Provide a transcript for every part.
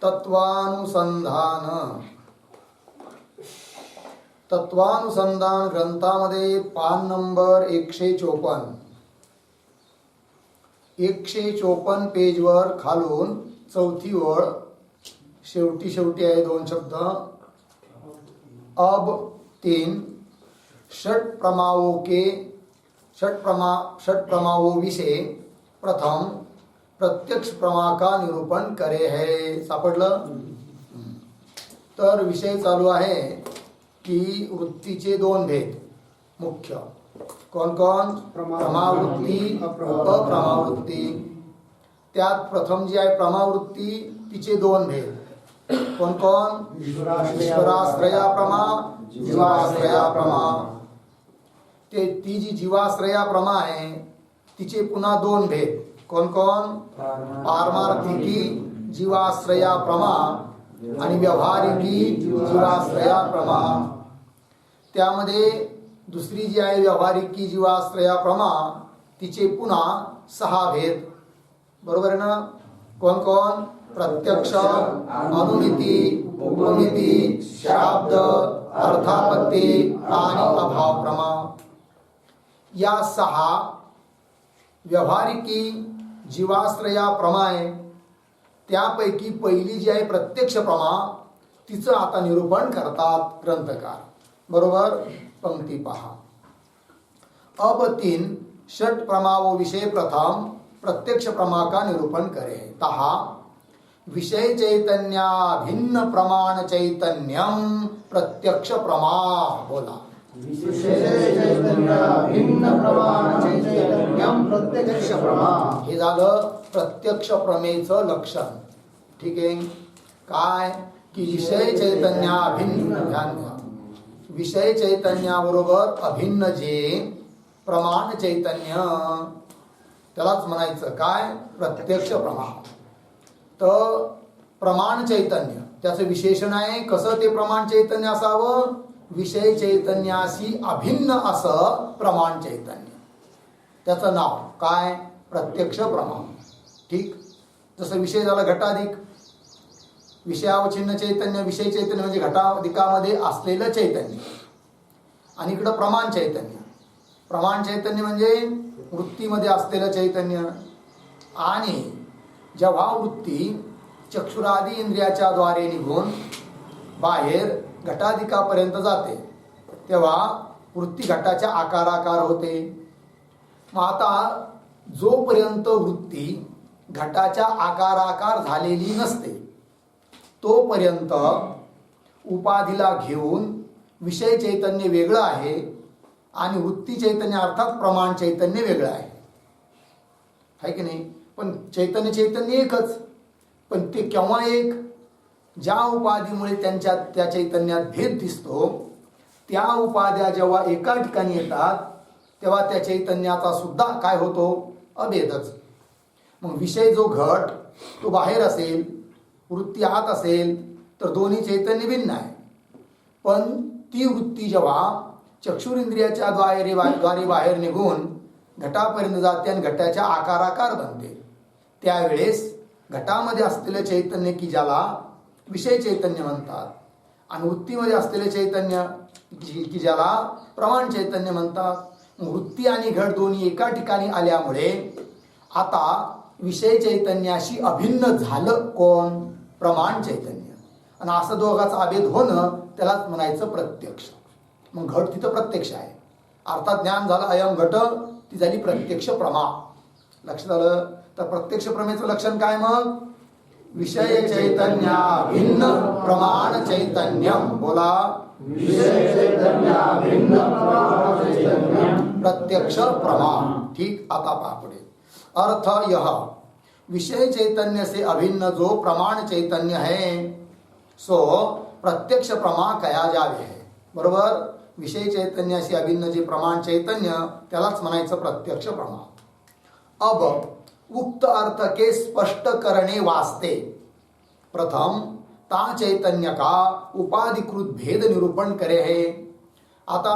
तत्वानुसंधान तत्वानुसंधान ग्रंथामध्ये पान नंबर 154 पेजवर खालून चौथी ओळ शेवटी आहे दोन शब्द अब 3 षट प्रमाओं विषय प्रथम प्रत्यक्ष प्रमा का निरूपण करे है. सापडलं. तर विषय चालू आहे की वृत्तीचे दोन भेद मुख्य कोण प्रमावृत्ती अप्रमावृत्ती. त्यात प्रथम जी आहे प्रमावृत्ती तिचे दोन भेद कोण ईश्वराश्रया प्रमा जीवाश्रया प्रमा. ती जी जीवाश्रया प्रमा आहे तिचे पुन्हा दोन भेद कोण पारमार्थिकी जीवाश्रया प्रमा आणि व्यावहारिकी जीवाश्रया प्रमा. त्यामध्ये दुसरी जी आहे व्यावहारिकी जीवाश्रया प्रमा तिचे पुन्हा 6 भेद. बरोबर आहे ना. कोण प्रत्यक्ष अनुमिती उपमिती शब्द अर्थापत्ती आणि अभाव प्रमा. या 6 व्यावहारिकी जीवाश्रया प्रमा आहे. त्यापैकी पहिली जी आहे प्रत्यक्ष प्रमा तिचं आता निरूपण करतात ग्रंथकार. बरोबर. पंक्ती पहा. अब 3 षट प्रमाओं विषय प्रथम प्रत्यक्ष प्रमा का निरूपण करे. तहा विषय चैतन्या भिन्न प्रमाण चैतन्यम प्रत्यक्ष प्रमा. बोला. प्रत्यक्ष प्रमा. हे झालं प्रत्यक्ष प्रमेचं लक्षण. ठीक आहे. काय की विषय चैतन्या भिन्न. ध्यान द्या. विषय चैतन्याबरोबर अभिन्न जे प्रमाण चैतन्य त्यालाच म्हणायचं काय प्रत्यक्ष प्रमा. तर प्रमाण चैतन्य त्याचं विशेषण आहे. कसं ते प्रमाण चैतन्य असावं. विषय चैतन्याशी अभिन्न असं प्रमाण चैतन्य. त्याचं नाव काय प्रत्यक्ष प्रमा. ठीक. जसं विषय झाला घटाधिक. विषयावच्छिन्न चैतन्य विषय चैतन्य म्हणजे घटाधिकामध्ये असलेलं चैतन्य. आणि इकडं प्रमाण चैतन्य. प्रमाण चैतन्य म्हणजे वृत्तीमध्ये असलेलं चैतन्य. आणि जेव्हा वृत्ती चक्षुरादी इंद्रियाच्या द्वारे निघून बाहेर घटाधिकापर्यंत जाते तेव्हा वृत्ती घटाच्या आकाराकार होते. मग आता जोपर्यंत वृत्ती घटाच्या आकाराकार झालेली नसते तोपर्यंत उपाधीला घेऊन विषय चैतन्य वेगळं आहे आणि वृत्ती चैतन्य अर्थात प्रमाण चैतन्य वेगळं आहे की नाही. पण चैतन्य एकच. पण ते केव्हा एक. ज्या उपाधीमुळे त्या चैतन्यात भेद दिसतो त्या उपाध्या जेव्हा एका ठिकाणी येतात तेव्हा त्या चैतन्याचा सुद्धा काय होतो अभेदच. मग विषय जो घट तो बाहेर असेल वृत्ती आत असेल तर दोन्ही चैतन्य भिन्न आहे. पण ती वृत्ती जेव्हा चक्षुरिंद्रियाच्या द्वारे बाहेर निघून घटापर्यंत जाते आणि घटाच्या आकाराकार बनते त्यावेळेस घटामध्ये असलेलं चैतन्य की ज्याला विषय चैतन्य म्हणतात आणि वृत्तीमध्ये असलेले चैतन्य की ज्याला प्रमाण चैतन्य म्हणतात. वृत्ती आणि घट दोन्ही एका ठिकाणी आल्यामुळे आता विषय चैतन्याशी अभिन्न झालं कोण प्रमाण चैतन्य. आणि असं दोघाचा अभेद होणं त्यालाच म्हणायचं प्रत्यक्ष. मग घट तिथं प्रत्यक्ष आहे. अर्थात ज्ञान झालं अयम घट ती झाली प्रत्यक्ष प्रमा. लक्षात आलं. तर प्रत्यक्ष प्रमेचं लक्षण काय मग विषय चैतन्या भिन्न प्रमाण चैतन्यम. बोला. प्रत्यक्ष प्रमा. ठीक. आता पहा पुढे. अर्थ यह विषय चैतन्य से अभिन्न जो प्रमाण चैतन्य है सो प्रत्यक्ष प्रमा कया जावे है. बरोबर. विषय चैतन्याशी अभिन्न जे प्रमाण चैतन्य त्यालाच म्हणायचं प्रत्यक्ष प्रमा. अब उक्त अर्थ के स्पष्ट करणे वास्ते प्रथम ता चैतन्य का उपाधिकृत भेद निरूपण करे है. आता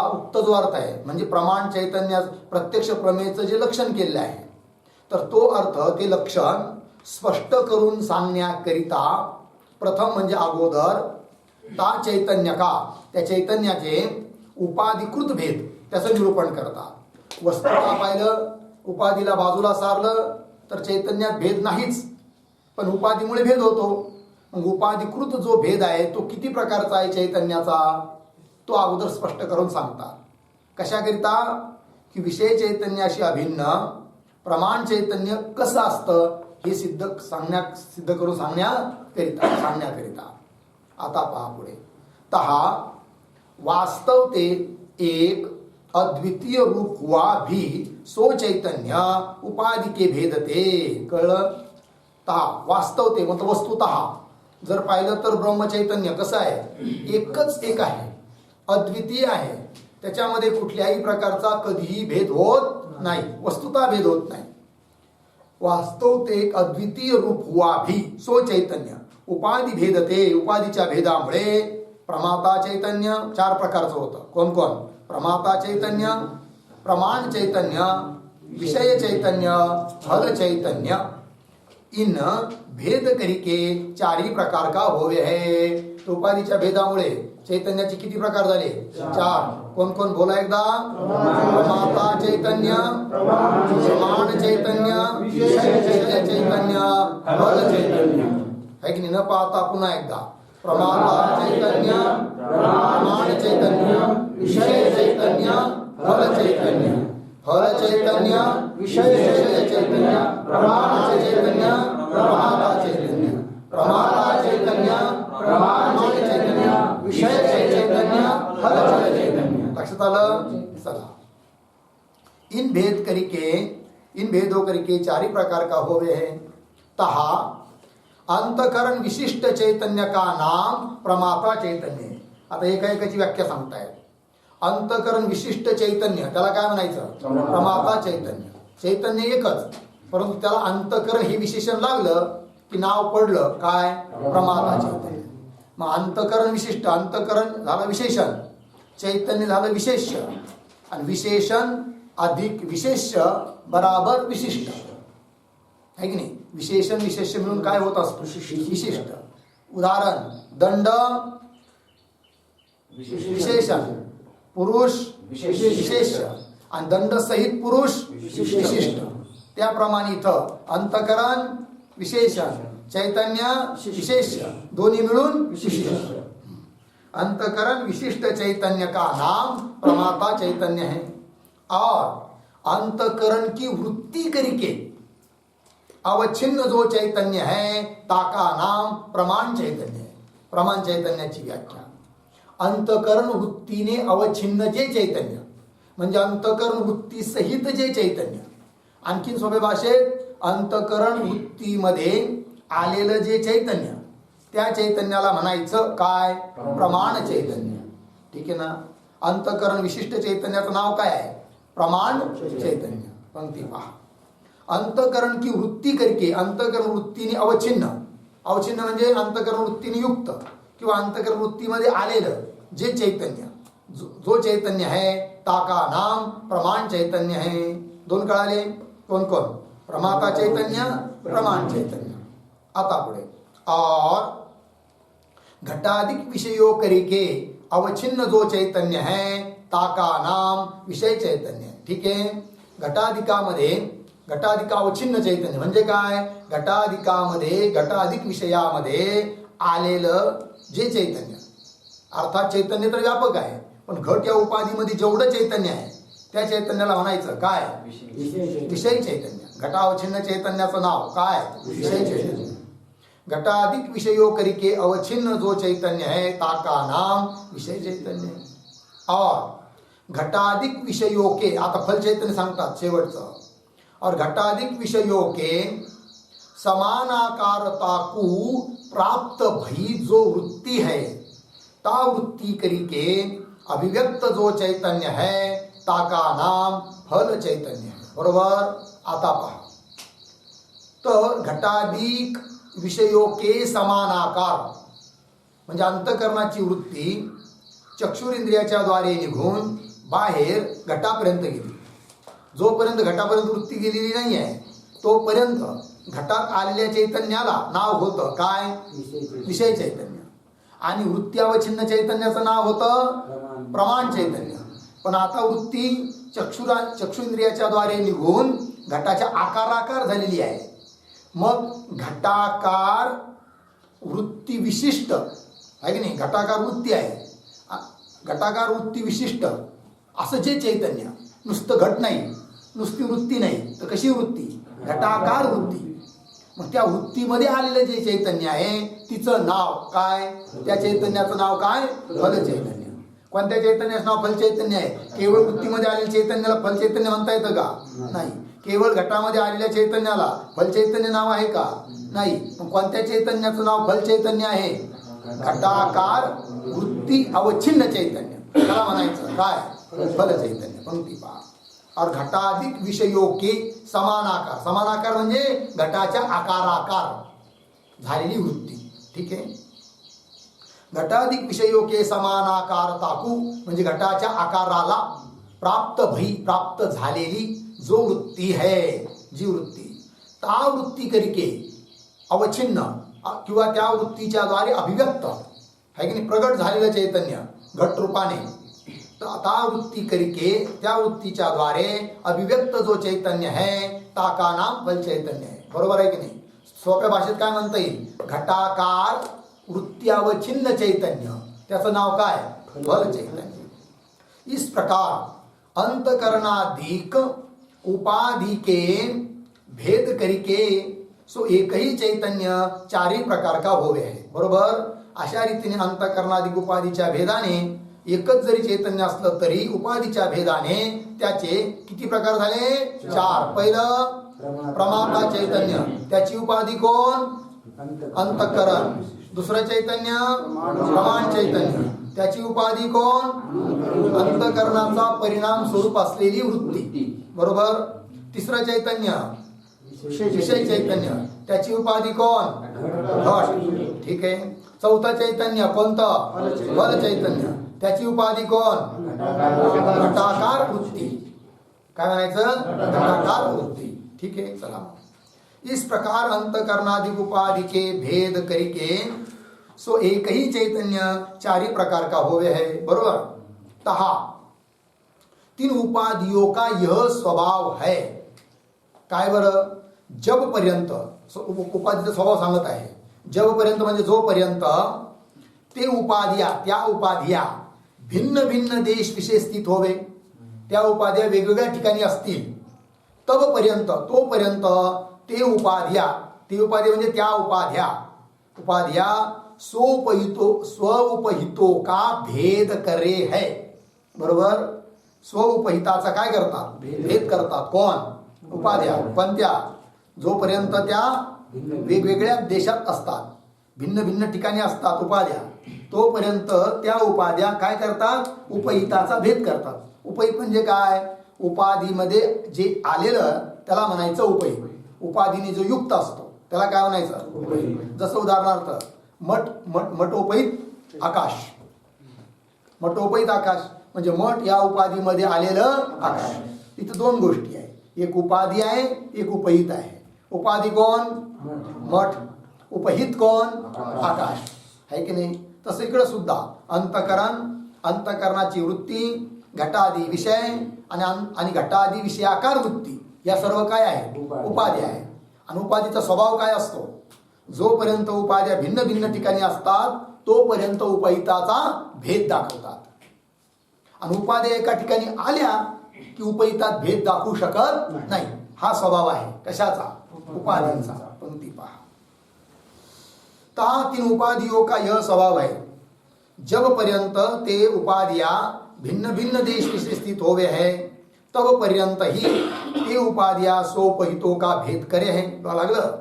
उक्त जो अर्थ आहे म्हणजे प्रमाण चैतन्य प्रत्यक्ष प्रमेयचं जे लक्षण केलेलं आहे तर तो अर्थ ते लक्षण स्पष्ट करून सांगण्याकरिता प्रथम म्हणजे अगोदर ता चैतन्य का त्या चैतन्याचे उपाधिकृत भेद त्याचं निरूपण करतात. वस्तुता पाहिलं, उपाधीला बाजूला सारलं तर चैतन्यात भेद नाहीच, पण उपाधीमुळे भेद होतो. मग उपाधिकृत जो भेद आहे तो किती प्रकारचा आहे चैतन्याचा, तो अगोदर स्पष्ट करून सांगतात. कशाकरिता की विषय चैतन्याशी अभिन्न प्रमाण चैतन्य कसं असतं हे सिद्ध करून सांगण्याकरिता. आता पहा पुढे. तहा वास्तव ते एक अद्वितीय रूप हुआ भी सो चैतन्य उपाधि के भेदते. कळलं? तहा वास्तव ते म्हणजे वस्तुतः जर पाहिलं तर ब्रह्मचैतन्य कसं आहे, एकच एक आहे, अद्वितीय आहे. त्याच्यामध्ये कुठल्याही प्रकारचा कधीही भेद होत नाही, वस्तुता भेद होत नाही. वास्तव ते एक अद्वितीय रूप हुआ भी सो चैतन्य उपाधि भेदते. उपाधीच्या भेदामुळे प्रमाता चैतन्य चार प्रकारचं होतं. कोण कोण? प्रमाता चैतन्य, प्रमाण चैतन्य, विषय चैतन्य, फल चैतन्य. इन भेद करिके चारही प्रकार का होवे है. तो उपाधीच्या भेदामुळे चैतन्याचे किती प्रकार झाले? चार. कोण कोण? बोला एकदा. प्रमाता चैतन्य, प्रमाण चैतन्य, विषय चैतन्य, फल चैतन्य. है की नाही? न पाहता पुन्हा एकदा. प्रमाता चैतन्य, प्रमाण चैतन्य, विषय चैतन्य, फल चैतन्य. फल चैतन्य, विषय चैतन्य, प्रमाण चैतन्य, प्रमाता चैतन्य. प्रमाता चैतन्य, प्रमाण चैतन्य, विषय चैतन्य, फल चैतन्य. लक्षात आलं? चला. इन भेदों करके चारी प्रकार का होवे है. तहा अंतकरण विशिष्ट चैतन्य का नाम प्रमाता चैतन्य. आता एकाएकाची व्याख्या सांगतायत. अंतकरण विशिष्ट चैतन्य त्याला काय म्हणायचं? प्रमाता चैतन्य. चैतन्य एकच, परंतु त्याला अंतकरण हे विशेषण लागलं की नाव पडलं काय? प्रमाता चैतन्य. मग अंतकरण विशिष्ट, अंतकरण झालं विशेषण, चैतन्य झालं विशेष्य, आणि विशेषण अधिक विशेष्य बराबर विशिष्ट. है की नाही? विशेषण विशेष्य मिळून काय होत असतं? विशिष्ट. उदाहरण दंड विशेषण, पुरुष विशेष्य, आणि दंड सहित पुरुष विशिष्ट. त्याप्रमाणे इथं अंतकरण विशेषण, चैतन्य विशेष्य, दोन्ही मिळून विशिष्ट. अंतकरण विशिष्ट चैतन्य का नाम प्रमाता चैतन्य है. और अंतकरण की वृत्ति करके अवच्छिन्न जो चैतन्य है ताका नाम प्रमाण चैतन्य है. प्रमाण चैतन्याची व्याख्या अंतकरण वृत्तीने अवच्छिन्न जे चैतन्य म्हणजे अंतकरण वृत्ती सहित जे चैतन्य. आणखीन सोप्या भाषेत अंतकरण वृत्तीमध्ये आलेलं जे चैतन्य त्या चैतन्याला म्हणायचं काय? प्रमाण चैतन्य. ठीक आहे ना? अंतकरण विशिष्ट चैतन्याचं नाव काय आहे? प्रमाण चैतन्य. पंक्ती पहा. अंतकरण की वृत्ती करके, अंतकरण वृत्तीने अवच्छिन्न, अवच्छिन्न म्हणजे अंतकरण वृत्तीने युक्त किंवा अंतकरण वृत्तीमध्ये आलेलं जे चैतन्य, जो चैतन्य है ताका नाम प्रमाण चैतन्य है. दोन कळाले? कोण कोण? प्रमाता चैतन्य, प्रमाण चैतन्य. आता पुढे. और घटाधिक विषयों करके अवच्छिन्न जो चैतन्य है ताका नाम विषय चैतन्य. ठीक आहे? घटाधिकामध्ये घटाधिका अवच्छिन्न चैतन्य म्हणजे काय? घटाधिकामध्ये घटाधिक विषयामध्ये आलेलं जे चैतन्य, अर्थात चैतन्य तर व्यापक आहे, पण घट या उपाधीमध्ये जेवढं चैतन्य आहे त्या चैतन्याला म्हणायचं काय? विषय चैतन्य. घटावच्छिन्न चैतन्याचं नाव काय? विषय चैतन्य. घटाधिक विषयों करके अवच्छिन्न जो चैतन्य है ताका नाम विषय चैतन्य. और घटाधिक विषयों के, आता फल चैतन्य सांगतात शेवटचं. और घटाधिक विषयों के समानाकारता को प्राप्त भई जो वृत्ति है ता वृत्ति करके अभिव्यक्त जो चैतन्य है ताका नाम फल चैतन्य. बरोबर? आता पहा. तर घटाधिक विषयों के समानाकार म्हणजे अंतकरणाची वृत्ती चक्षुरेंद्रियाच्या द्वारे निघून बाहेर घटापर्यंत गेली. जोपर्यंत घटापर्यंत वृत्ती गेलेली नाही आहे तोपर्यंत घटात आलेल्या चैतन्याला नाव होतं काय? विषय चैतन्य. आणि वृत्त्यावच्छिन्न चैतन्याचं नाव होतं प्रमाण चैतन्य. पण आता वृत्ती चक्षुंद्रियाच्या द्वारे निघून घटाच्या आकाराकार झालेली आहे. मग घटाकार वृत्ती विशिष्ट आहे की नाही? घटाकार वृत्ती आहे. घटाकार वृत्ती विशिष्ट असं जे चैतन्य, नुसतं घट नाही, नुसती वृत्ती नाही, तर कशी वृत्ती? घटाकार वृत्ती. मग त्या वृत्तीमध्ये आलेलं जे चैतन्य आहे तिचं नाव काय? त्या चैतन्याचं नाव काय? फलचैतन्य. कोणत्या चैतन्याचं नाव फलचैतन्य आहे? केवळ वृत्तीमध्ये आलेल्या चैतन्याला फलचैतन्य म्हणता येतं का? नाही. केवळ घटामध्ये आलेल्या चैतन्याला फलचैतन्य नाव आहे का? नाही. मग कोणत्या चैतन्याचं नाव फलचैतन्य आहे? घटाकार वृत्ती अवच्छिन्न चैतन्य, त्याला म्हणायचं काय? फलचैतन्य. पंक्ती पहा. और घटाधिक विषयों के समानाकार. समानाकार म्हणजे घटाच्या आकाराकार झालेली वृत्ती. ठीक आहे. घटाधिक विषयों के समानाकारताकू म्हणजे घटाच्या आकाराला प्राप्त झालेली जो वृत्ती है, जी वृत्ती ता वृत्ती करके अवच्छिन्न किंवा त्या वृत्तीच्या द्वारे अभिव्यक्त आहे की नाही, प्रगट झालेलं चैतन्य घट रूपाने, ता वृत्ती करके त्या वृत्तीच्या द्वारे अभिव्यक्त जो चैतन्य है ताका नाम फल चैतन्य है. बरोबर आहे की नाही? सोप्या भाषेत काय म्हणता येईल? घटाकार वृत्त्यावच्छिन्न चैतन्य, त्याचं नाव काय? फल चैतन्य. इस प्रकार अंतकरणाधिक उपाधि के भेद करके सो एकही चैतन्य चारही प्रकार का होवे है. बरोबर. अशा रीतीने अंतकरणाधिक उपाधीच्या भेदाने एकच जरी चैतन्य असलं तरी उपाधीच्या भेदाने त्याचे किती प्रकार झाले? चार. पहिलं प्रमाता चैतन्य, त्याची उपाधी कोण? अंतःकरण. दुसरं चैतन्य प्रमाण चैतन्य, त्याची उपाधी कोण? अंतःकरणाचा परिणाम स्वरूप असलेली वृत्ती. बरोबर. तिसरं चैतन्य विषय चैतन्य, त्याची उपाधी कोण? घट. ठीक आहे. चौथं चैतन्य कोणतं? फल चैतन्य, त्याची उपाधी कोण? घटाकार वृत्ती. काय म्हणायचं? घटाकार वृत्ती. ठीक आहे. चला. इस प्रकार अंतकरणाधिक उपाधि के भेद करके सो एक ही चैतन्य चारी प्रकार का होवे है. बरोबर. तहा तीन उपाधियों का यह स्वभाव है. काय बरं? जब पर्यंत उपाधीचा स्वभाव सांगत आहे. जब पर्यंत म्हणजे जोपर्यंत ते उपाध्या, त्या उपाध्या भिन्न भिन्न देश विशेष स्थित होवे, त्या उपाध्या वेगवेगळ्या ठिकाणी असतील, तब पर्यंत तोपर्यंत ते उपाध्या, ते उपाध्या म्हणजे त्या उपाध्या स्वउपहितो का भेद करे है. बरोबर. स्वउपहिताचा काय करतात? भेद करतात. कोण? उपाध्या. पण त्या जोपर्यंत त्या वेगवेगळ्या देशात असतात, भिन्न भिन्न ठिकाणी असतात उपाध्या, तोपर्यंत त्या उपाध्या काय करतात? उपहिताचा भेद करतात. उपहित म्हणजे काय? उपाधीमध्ये जे आलेलं त्याला म्हणायचं उपहित. उपाधीने जो युक्त असतो त्याला काय म्हणायचं? उपहित. जसं उदाहरणार्थ मठोपहित आकाश. मठोपहित आकाश म्हणजे मठ या उपाधीमध्ये आलेलं आकाश. इथं दोन गोष्टी आहे. एक उपाधी आहे, एक उपहित आहे. उपाधी कोण? मठ. उपहित कोण? आकाश. आहे की नाही? तसं इकडं सुद्धा अंतकरणाची वृत्ती, घटादी विषय आणि घटादी विषयाकार वृत्ती या सर्व काय आहे? उपाधी आहे. आणि उपाधीचा स्वभाव काय असतो? जोपर्यंत उपाध्या भिन्न भिन्न ठिकाणी असतात तोपर्यंत उपहिताचा भेद दाखवतात. आणि उपाध्या एका ठिकाणी आल्या की उपहितात भेद दाखवू शकत नाही. हा स्वभाव आहे. कशाचा? उपाधींचा. पंक्ती पहा. ता तीन उपाधियों का यह स्वभाव है. जब पर्यंत ते उपाधिया भिन्न भिन्न देश विशेष स्थित होवे है, तब पर्यंत ही ते उपाधिया स्वउपहितों का भेद करे है. लागलं.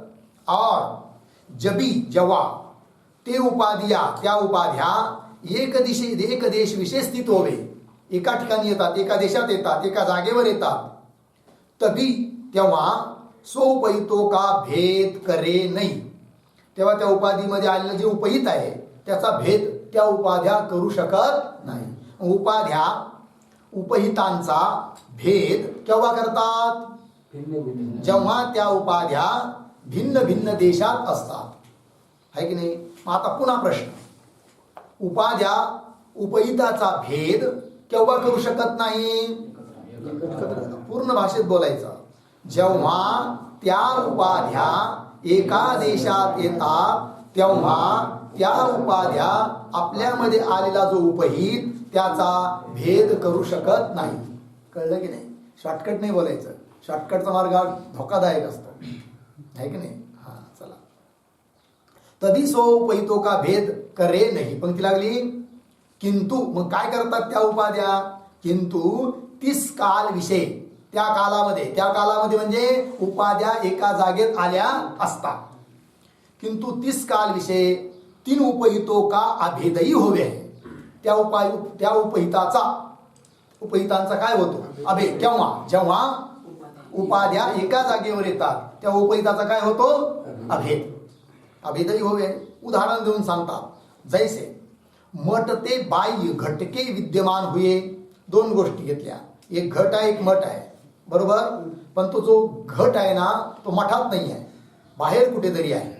और जेव्हा ते उपाधिया, त्या उपाध्या एक देश विशेष स्थित होवे, एका ठिकाणी येतात, एका देशात येतात, एका जागेवर येतात, तभी तेव्हा स्वउपहितों का भेद करे नाही. तेव्हा त्या उपाधीमध्ये आलेलं जे उपहित आहे त्याचा भेद त्या उपाध्या करू शकत नाही. उपाध्या उपहितांचा भेद केव्हा करतात? जेव्हा त्या उपाध्या भिन्न भिन्न देशात असतात, आहे की नाही. मग आता पुन्हा प्रश्न, उपाद्या उपहिताचा भेद केव्हा करू शकत नाही. पूर्ण भाषेत बोलायचं. जेव्हा त्या उपाध्या एका देशात येतात तेव्हा त्या उपाध्या आपल्यामध्ये आलेला जो उपहित त्याचा भेद करू शकत नाही. कळलं की नाही. शॉर्टकट नाही बोलायचं, शॉर्टकटचा मार्ग धोकादायक असतो, आहे की नाही. हा चला. तदी सो उपहितो का भेद करे नाही. पंक्ती लागली किंतु. मग काय करतात त्या उपाध्या. किंतु तीस काल विषय, त्या कालामध्ये म्हणजे उपाध्या एका जागेत आल्या असतात. किंतु तीस काल विषय तीन उपहितो का अभेदही होवे. त्या उपहितांचा काय होतो अभेद. केव्हा. जेव्हा उपाध्या एका जागेवर येतात त्या उपहिताचा काय होतो अभेदही होवे. उदाहरण देऊन सांगतात. जैसे मठ ते बाह्य घटके विद्यमान हुए. दोन गोष्टी घेतल्या, एक घट आहे एक मठ आहे, बरोबर. पण तो जो घट आहे ना तो मठात नाही आहे, बाहेर कुठेतरी आहे.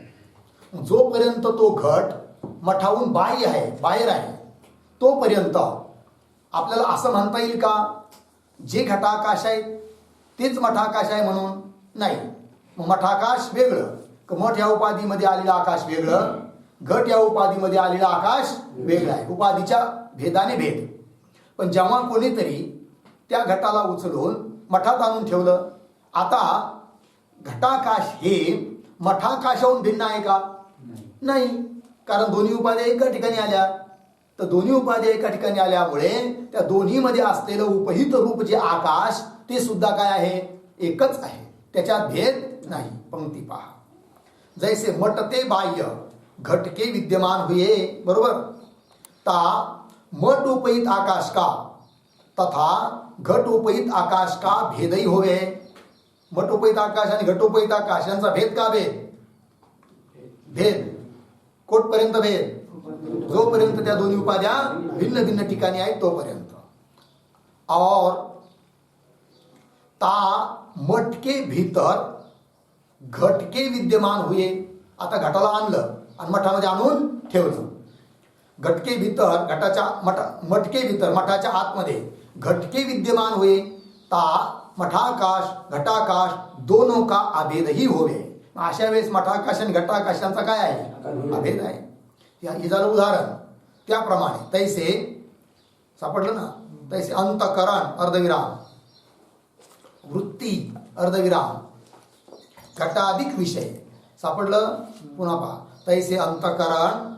जोपर्यंत तो घट मठाहून बाहेर आहे तोपर्यंत आपल्याला असं म्हणता येईल का जे घटाकाश आहे तेच मठाकाश आहे म्हणून. नाही. मग मठाकाश वेगळं, मठ या उपाधीमध्ये आलेलं आकाश वेगळं, घट या उपाधीमध्ये आलेलं आकाश वेगळं आहे. उपाधीच्या भेदाने भेद. पण जेव्हा कोणीतरी त्या घटाला उचलून मठात आणून ठेवलं, आता घटाकाश हे मठाकाशाहून भिन्न आहे का. नाही. कारण दोन्ही उपाध्या एका ठिकाणी आल्या. तर दोन्ही उपाध्या एका ठिकाणी आल्यामुळे त्या दोन्हीमध्ये असलेलं उपहित रूप जे आकाश ते सुद्धा काय आहे एकच आहे, त्याच्यात भेद नाही. पंक्ती पहा. जैसे मठ ते बाह्य घटके विद्यमान हुए, बरोबर. ता मठ उपहित आकाश का तथा घट उपहित आकाश का भेदही होवे. मठ उपहित आकाश आणि घटोपहित आकाश यांचा भेद का भेद कोटपर्यंत भेद. जोपर्यंत त्या दोन्ही उपाध्या भिन्न भिन्न ठिकाणी आहेत तोपर्यंत. और ता मठ के भीतर घटके विद्यमान हुए. आता घटाला आणलं आणि मठामध्ये आणून ठेवलं. घटके भीतर मठके भीतर मठाच्या आतमध्ये घटके विद्यमान हुए. ता मठाकाश घटाकाश दोनों का अभेदही होवे. अशा वेळेस मठाकाश आणि घटाकाशांचा काय आहे अभेद आहे. हे झालं उदाहरण. त्याप्रमाणे तैसे सापडलं ना. तैसे अंतकरण अर्धविराम, वृत्ती अर्धविराम, घटाधिक विषय सापडलं. पुन्हा पहा. तैसे अंतकरण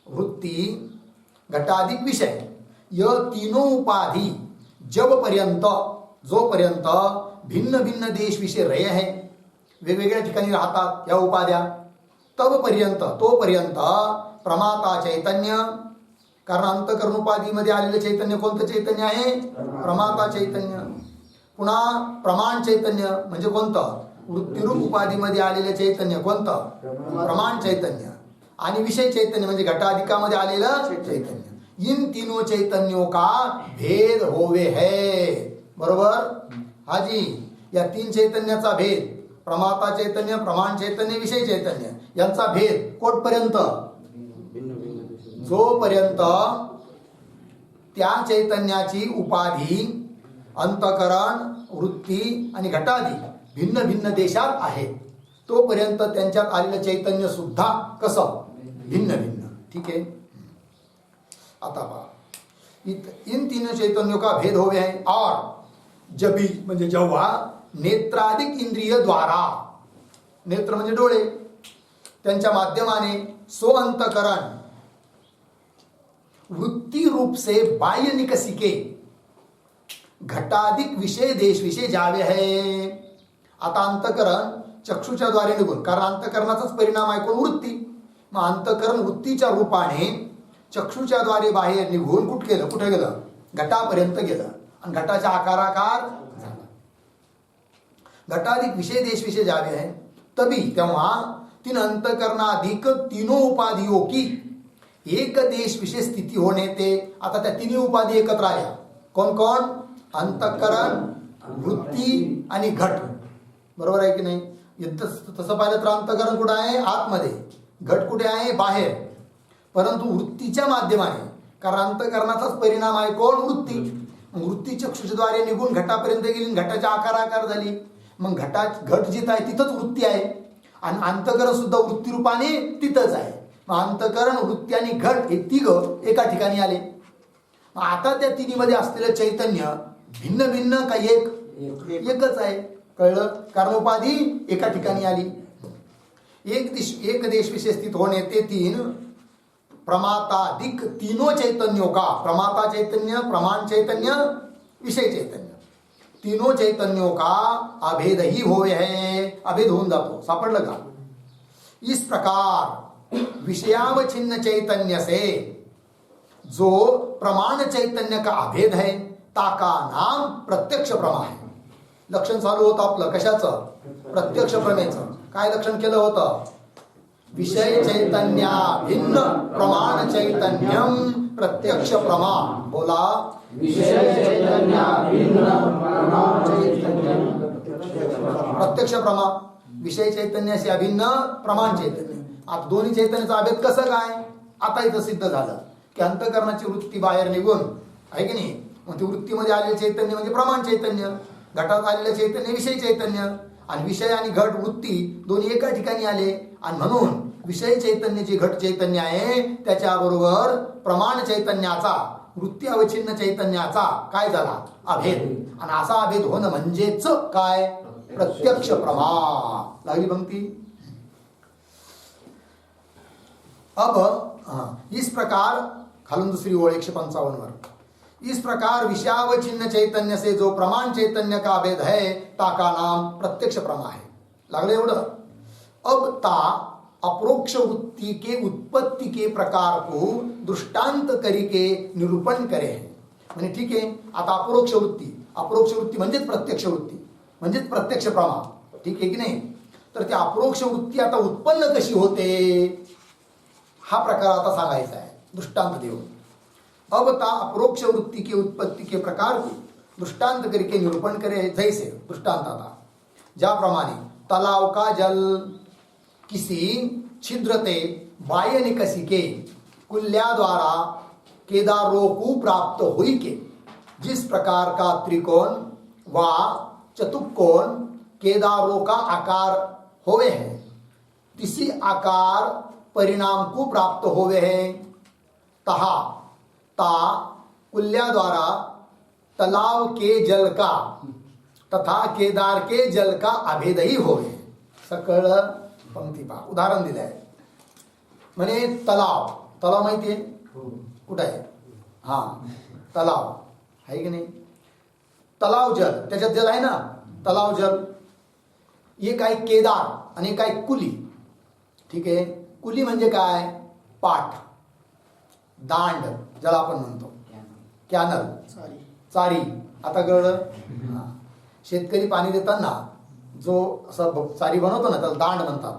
वृत्ती घटाधिक विषय य तीनों उपाधि जोपर्यंत भिन्न भिन्न देश विषय रहे हैं, वेगवेगळ्या ठिकाणी राहतात या उपाध्या, तोपर्यंत प्रमाता चैतन्य. कारण अंतकरण उपाधीमध्ये आलेलं चैतन्य कोणतं चैतन्य आहे प्रमाता चैतन्य. पुन्हा प्रमाण चैतन्य म्हणजे कोणतं वृत्तिरूप उपाधीमध्ये आलेलं चैतन्य कोणतं प्रमाण चैतन्य. आणि विषय चैतन्य म्हणजे घटाधिकामध्ये आलेलं चैतन्य. इन तीनों चैतन्यों का भेद होवे है, बरोबर. हाजी. या तीन चैतन्याचा भेद प्रमाता चैतन्य प्रमाण चैतन्य विषय चैतन्य यांचा भेद कोटपर्यंत. जोपर्यंत त्या चैतन्याची उपाधी अंतकरण वृत्ती आणि घटादी भिन्न भिन्न देशात आहेत तोपर्यंत त्यांच्यात आलेलं चैतन्य सुद्धा कसं भिन्न भिन्न. ठीक आहे. आता पहा. इन तीनों चैतन्यों का भेद होवे है. और जबी म्हणजे जेव्हा नेत्राधिक इंद्रिय द्वारा, नेत्र म्हणजे डोळे, त्यांच्या माध्यमाने सो अंतकरण वृत्ती रूप से बाह्य निकसिके घटाधिक विषय देश विषय जावे है. आता अंतकरण चक्षुच्या द्वारे निघून, कारण अंतकरणाचाच परिणाम आहे कोण वृत्ती. मग अंतकरण वृत्तीच्या रूपाने चक्षुच्या द्वारे बाहेर निघून कुठे गेलं घटापर्यंत गेलं आणि घटाचा आकाराकार झाला. घटाधिक विषय देश विषय जावे है. तभी तेव्हा तीन अंतकरणाधिक तीनों उपाधियों की एक देश विशेष स्थिती होणे ते. आता त्या तिन्ही उपाधी एकत्र आल्या. कोण कोण अंतकरण वृत्ती आणि घट, बरोबर आहे की नाही. तसं पाहिलं तर अंतःकरण कुठं आहे? आतमध्ये. घट कुठे आहे? बाहेर. परंतु वृत्तीच्या माध्यमाने, कारण अंतःकरणाचाच परिणाम आहे कोण? वृत्ती. वृत्ती चक्षुषद्वारे निघून घटापर्यंत गेली, घटाच्या आकार झाली. मग घट जिथं आहे तिथंच वृत्ती आहे आणि अंतःकरण सुद्धा वृत्तीरूपाने तिथंच आहे. मग अंतःकरण, वृत्ती आणि घट हे तिघ एका ठिकाणी आले. आता त्या तिन्हीमध्ये असलेलं चैतन्य भिन्न भिन्न का एकच आहे? कळलं? कर्मोपाधी एका ठिकाणी आली. एक देश विशेष स्थित होणे ते तीन प्रमाताधिक तीनों चैतन्यों का, प्रमाता चैतन्य, प्रमाण चैतन्य, विषय चैतन्य, तीनों चैतन्यों का अभेद ही होवे है. अभेद होऊन जातो. सापडलं का? इस प्रकार विषयावच्छिन्न चैतन्य से जो प्रमाण चैतन्य का अभेद है ताका नाम प्रत्यक्ष प्रमा है. लक्षण चालू होतं आपलं कशाचं? प्रत्यक्ष प्रमेचं. काय लक्षण केलं होतं? विषय चैतन्या भिन्न प्रमाण चैतन्यम प्रत्यक्ष प्रमा. बोला. विषय चैतन्य भिन्न प्रमाण चैतन्यम प्रत्यक्ष प्रमा. विषय चैतन्याशी अभिन्न प्रमाण चैतन्य. आता दोन्ही चैतन्याचा अभेद कसं काय? आता इथं सिद्ध झालं की अंतःकरणाची वृत्ती बाहेर निघून आहे की नाही, मग ती वृत्तीमध्ये आलेले चैतन्य म्हणजे प्रमाण चैतन्य, घटात आलेलं चैतन्य विषय चैतन्य, आणि विषय आणि घट वृत्ती दोन्ही एका ठिकाणी आले. आणि म्हणून विषय चैतन्य जे घट चैतन्य आहे त्याच्याबरोबर प्रमाण चैतन्याचा, वृत्ती अवच्छिन्न चैतन्याचा काय झाला? अभेद. आणि असा अभेद होणं म्हणजेच काय? प्रत्यक्ष प्रमा. लागली पंक्ती. अब इस प्रकार खालून दुसरी ओळ 155 वर. इस प्रकार विषयावच्छिन्न चैतन्य से जो प्रमाण चैतन्य का अभेद है ताका नाम प्रत्यक्ष प्रमा है. लागलं एवढं? अब ता अप्रोक्ष वृत्ति के उत्पत्ति के प्रकार को दृष्टांत करिके निरूपण करे. म्हणजे ठीक आहे, आता अप्रोक्ष वृत्ती म्हणजेच प्रत्यक्ष वृत्ती म्हणजेच प्रत्यक्ष प्रमा. ठीक आहे की नाही? तर त्या अप्रोक्ष वृत्ती आता उत्पन्न कशी होते हा प्रकार आता सांगायचा आहे दृष्टांत देऊन. अब ता अप्रोक्ष वृत्ति के उत्पत्ति के प्रकार को दृष्टांत करके निरूपण करे. जैसे दृष्टांत आता ज्याप्रमाणे तलाव का जल किसी छिद्र ते बाह्य निकसिके कुल्या द्वारा केदारों को प्राप्त हुई के जिस प्रकार का त्रिकोण व चतुष्कोण केदारों का आकार होवे है, तिसी आकार परिणाम को प्राप्त होवे है. तहा ता कुल्या द्वारा तालाव के जल का तथा केदार के जल का अभेद ही होवे. सकळ पंक्ती पहा. उदाहरण दिलं आहे. म्हणे तलाव माहिती आहे कुठं आहे? हा, तलाव आहे की नाही? तलाव जल, त्याच्यात जल आहे ना, तलाव जल. एक आहे केदार आणि एक आहे कुली. ठीक आहे? कुली म्हणजे काय? पाठ, दांड ज्याला आपण म्हणतो, कॅनल, चारी. आता कळलं? शेतकरी पाणी देताना जो असं चारी बनवतो ना त्याला दांड म्हणतात.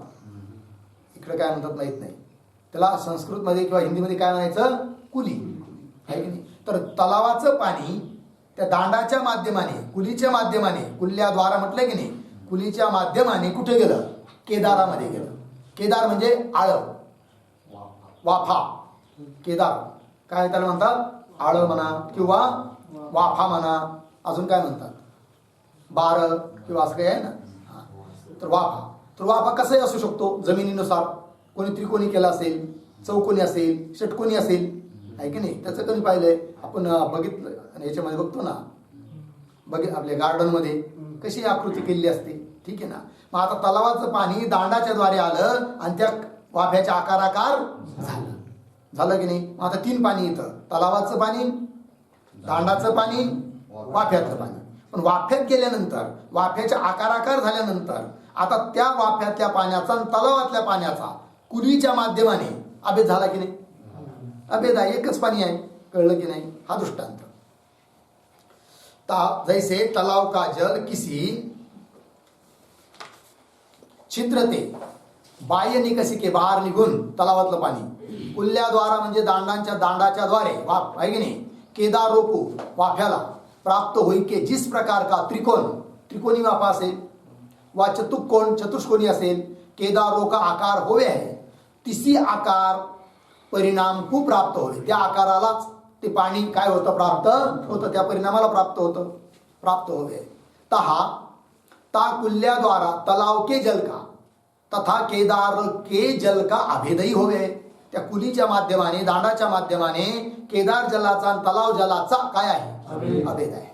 इकडे काय म्हणतात माहित नाही. त्याला संस्कृतमध्ये किंवा हिंदीमध्ये काय म्हणायचं? कुली. आहे की नाही? तर तलावाचं पाणी त्या दांडाच्या माध्यमाने, कुलीच्या माध्यमाने, कुल्याद्वारा म्हटलं की नाही, कुलीच्या माध्यमाने कुठे गेलं? केदारामध्ये गेलं. केदार म्हणजे आळं, वाफा. केदार काय त्याला म्हणतात? आळं म्हणा किंवा वाफा म्हणा, अजून काय म्हणतात? बार किंवा असं काही आहे ना. तर वाफा कसंही असू शकतो जमिनीनुसार. कोणी त्रिकोणी केला असेल, चौकोनी असेल, षटकोनी असेल. आहे की नाही? त्याचं कधी पाहिलंय आपण? बघितलं. आणि याच्यामध्ये बघतो ना, आपल्या गार्डनमध्ये कशी आकृती केलेली असते. ठीक आहे ना? मग आता तलावाचं पाणी दांडाच्या द्वारे आलं आणि त्या वाफ्याच्या आकार झालं की नाही? मग आता तीन पाणी येतं. तलावाचं पाणी, दांडाचं पाणी, वाफ्याचं पाणी. पण वाफ्यात गेल्यानंतर, वाफ्याच्या आकार झाल्यानंतर आता त्या वाफ्यातल्या पाण्याचा आणि तलावातल्या पाण्याचा कुलीच्या माध्यमाने अभेद झाला की नाही? अभेद आहे. एकच पाणी आहे. कळलं की नाही? हा दृष्टांत. जैसे तलाव का जल किसी छिद्र ते बाह्य निकसिके बाहेर निघून तलावातलं पाणी कुल्याद्वारा म्हणजे दांडाच्या द्वारे वाफ आहे की नाही? केदारों को वाफ्याला प्राप्त होई के जिस प्रकार का त्रिकोणी वाफा असेल, वा चतुष्कोण चतुष्कोणी असेल, केदारों का आकार होवे है, तिसी आकार परिणाम को प्राप्त होवे, त्या आकारालाच ते पाणी काय होतं प्राप्त होतं, त्या परिणामाला प्राप्त होवे। तहा ता कुल्या द्वारा तलाव के जल का तथा केदार के जल का अभेदही होवे, त्या कुलीच्या माध्यमाने दांडाच्या माध्यमाने केदार जलाचा आणि तलाव जलाचा काय आहे अभेद आहे।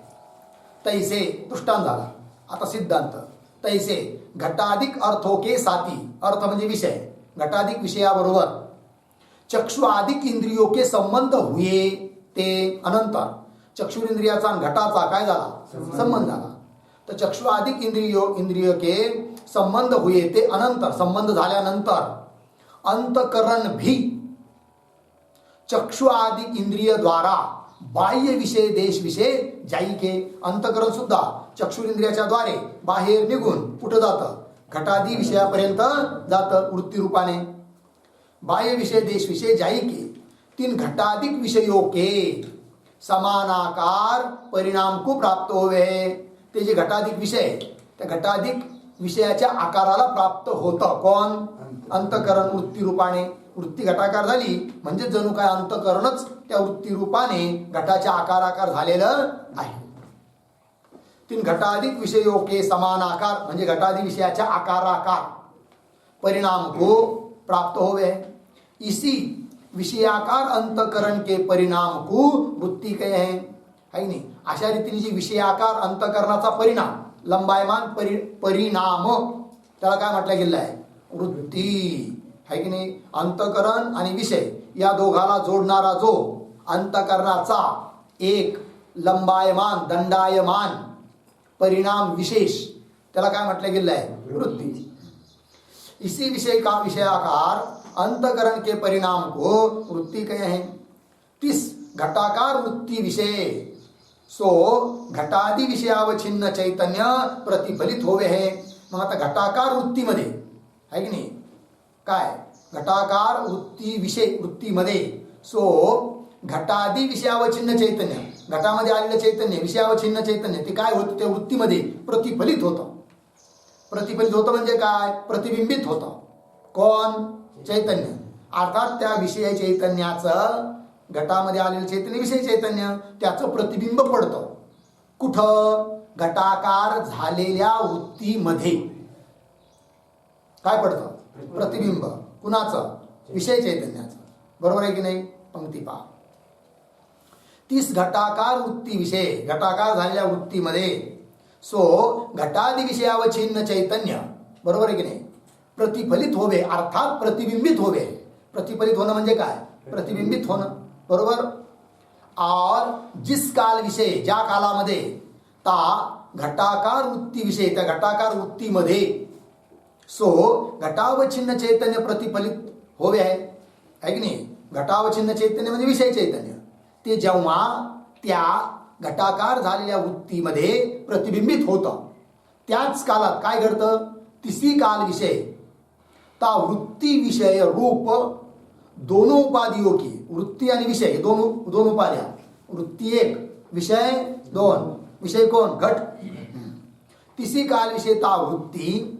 तैसे दृष्टांत झाला, आता सिद्धांत। तैसे घटाधिक अर्थों के साथी, अर्थ म्हणजे विषय, घटाधिक विषयाबरोबर चक्षुआधिक इंद्रियों के संबंध हुए ते अनंतर, चक्षुरिंद्रियाचा आणि घटाचा काय झाला संबंध झाला, तर चक्षुआधिक इंद्रिय के संबंध हुए ते अनंतर, संबंध झाल्यानंतर अंतकरण भी चक्षु आदि इंद्रिय द्वारा बाह्य विषय देश विषय जाई के, अंतकरण सुद्धा चक्षुरिंद्रियाच्या द्वारे बाहेर निघून कुठं जातं, घटादी विषयापर्यंत जातं वृत्ती रूपाने। बाह्य विषय देश विषय जाई के तीन घटाधिक विषयों के समानाकार परिणाम को प्राप्त होवे, ते जे घटाधिक विषय त्या घटाधिक विषयाच्या आकाराला प्राप्त होतं कोण, अंतकरण वृत्ती रूपाने। वृत्ती घटाकार झाली म्हणजे जणू काय अंतकरणच त्या वृत्ती रूपाने घटाच्या आकार झालेलं आहे। तीन घटाधिक विषयों के समानाकार म्हणजे घटाधिक विषयाच्या आकार परिणाम को प्राप्त होवे, इसी विषयाकार अंतकरण के परिणाम को वृत्ती कहे हैं, है नहीं। अशा रीतीने जी विषयाकार अंतकरणाचा परिणाम लंबायमान परिणाम त्याला काय म्हटलं गेलं आहे वृत्ती, है की नाही। अंतकरण आणि विषय या दोघाला जोडणारा जो अंतकरणाचा एक लंबायमान दंडायमान परिणाम विशेष त्याला काय म्हटलं गेलं आहे वृत्ती। इसी विषय का विषयाकार अंतकरण के परिणाम को वृत्ती कहे हैं। तिस घटाकार वृत्ती विषय सो घटादि विषयावच्छिन्न चैतन्य प्रतिफलित होवे है। मग आता घटाकार वृत्तीमध्ये आहे की नाही काय, घटाकार वृत्ती विषय वृत्तीमध्ये सो घटादि विषयावच्छिन्न चैतन्य, घटामध्ये आलेलं चैतन्य विषयावच्छिन्न चैतन्य ते काय होतं, त्या वृत्तीमध्ये प्रतिफलित होतं। प्रतिफलित होतं म्हणजे काय, प्रतिबिंबित होतं कोण, चैतन्य। अर्थात त्या विषय चैतन्याचं घटामध्ये आलेलं चैतन्य विषय चैतन्य त्याचं प्रतिबिंब पडतं कुठं, घटाकार झालेल्या वृत्तीमध्ये काय पडतं प्रतिबिंब, कुणाचं, विषय चैतन्याचं, बरोबर आहे की नाही। पंक्ती पहा, तीस घटाकार वृत्ती विषय, घटाकार झालेल्या वृत्तीमध्ये सो घटादि विषयावच्छिन्न चैतन्य, बरोबर आहे की नाही, प्रतिफलित होवे अर्थात प्रतिबिंबित होवे। प्रतिफलित होणं म्हणजे काय, प्रतिबिंबित होणं, बरोबर। और जिस काल विषय, ज्या कालामध्ये ता घटाकार वृत्ती विषय, त्या घटाकार वृत्तीमध्ये सो घटावच्छिन्न चैतन्य प्रतिफलित होवे आहे की नाही। घटावच्छिन्न चैतन्य म्हणजे विषय चैतन्य, ते जेव्हा त्या घटाकार झालेल्या वृत्तीमध्ये प्रतिबिंबित होतं त्याच कालात काय घडतं, तिसी काल विषय ता वृत्ती विषय रूप दोनों उपाधियों की, वृत्ती आणि विषय दोन उपाध्या, वृत्ती एक विषय दोन, विषय कोण घट, तिसी काल विषय ता वृत्ती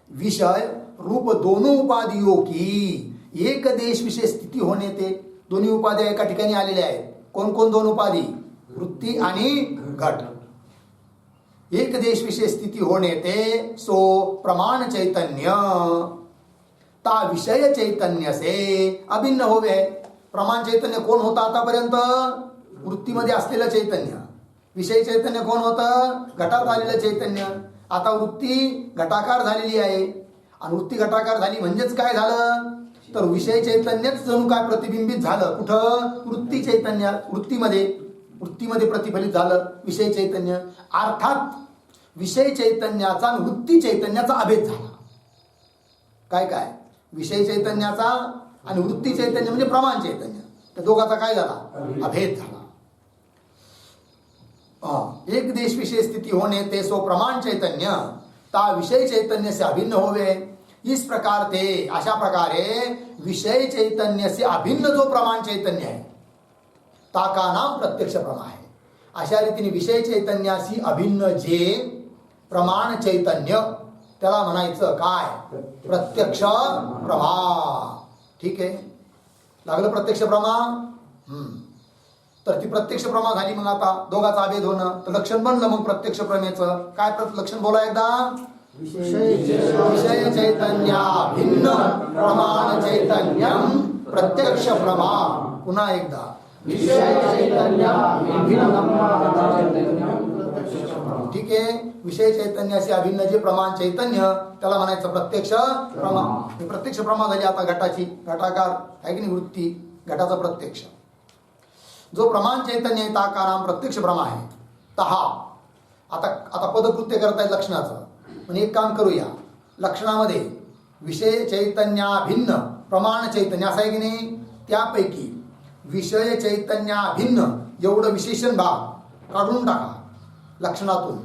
विषय रूप दोनों उपाधियों की एक देश विषय स्थिती होणे, ते दोन्ही उपाध्या एका ठिकाणी आलेल्या आहेत। कोण कोण दोन उपाधी, वृत्ती आणि घट। एक देश विषय स्थिती होणे ते सो प्रमाण चैतन्य ता विषय चैतन्य से अभिन्न होवे। प्रमाण चैतन्य कोण होता आतापर्यंत, वृत्तीमध्ये असलेलं चैतन्य। विषय चैतन्य कोण होतं, घटात आलेलं चैतन्य। आता वृत्ती घटाकार झालेली आहे आणि वृत्ती घटाकार झाली म्हणजेच काय झालं, तर विषय चैतन्यच जणू काय प्रतिबिंबित झालं कुठं, वृत्ती चैतन्य, वृत्तीमध्ये प्रतिफलित झालं विषय चैतन्य। अर्थात विषय चैतन्याचा आणि वृत्ती चैतन्याचा अभेद झाला। काय काय, विषय चैतन्याचा आणि वृत्ती चैतन्य म्हणजे प्रमाण चैतन्य, त्या दोघांचा काय झाला अभेद झाला। एक देश विषय स्थिती होने ते सो प्रमाण चैतन्य ता विषय चैतन्य से अभिन्न होवे। इस प्रकार ते, अशा प्रकारे विषय चैतन्य से अभिन्न जो प्रमाण चैतन्य आहे ताका नाम प्रत्यक्ष प्रमा आहे। अशा रीतीने विषय चैतन्याशी अभिन्न जे प्रमाण चैतन्य त्याला म्हणायचं काय? प्रत्यक्ष प्रमा. ठीक आहे, लागलं प्रत्यक्ष प्रमा. तर ती प्रत्यक्ष प्रमा झाली. मग आता दोघाचा अभेद होणं तर लक्षण बनलं. मग प्रत्यक्ष प्रमेचं काय लक्षण बोला एकदा. विषय चैतन्या भिन्न प्रमाण चैतन्यम प्रत्यक्ष प्रमा. पुन्हा एकदा विषय चैतन्य भिन्न प्रमाण चैतन्यम प्रत्यक्ष प्रमा. ठीक आहे, विषय चैतन्याशी अभिन्न जे प्रमाण चैतन्य त्याला म्हणायचं प्रत्यक्ष प्रमा. प्रत्यक्ष प्रमा झाली आता घटाची. घटाकार आहे की नाही वृत्ती, घटाचा प्रत्यक्ष. जो प्रमाण चैतन्य आहे ताकाराम प्रत्यक्ष प्रमा आहे. तहा आता पदकृत्य करतायत लक्षणाचं. म्हणजे एक काम करूया, लक्षणामध्ये विषय चैतन्या भिन्न प्रमाण चैतन्य असं आहे की नाही, त्यापैकी विषय चैतन्या भिन्न एवढं विशेषण भाग काढून टाका लक्षणातून.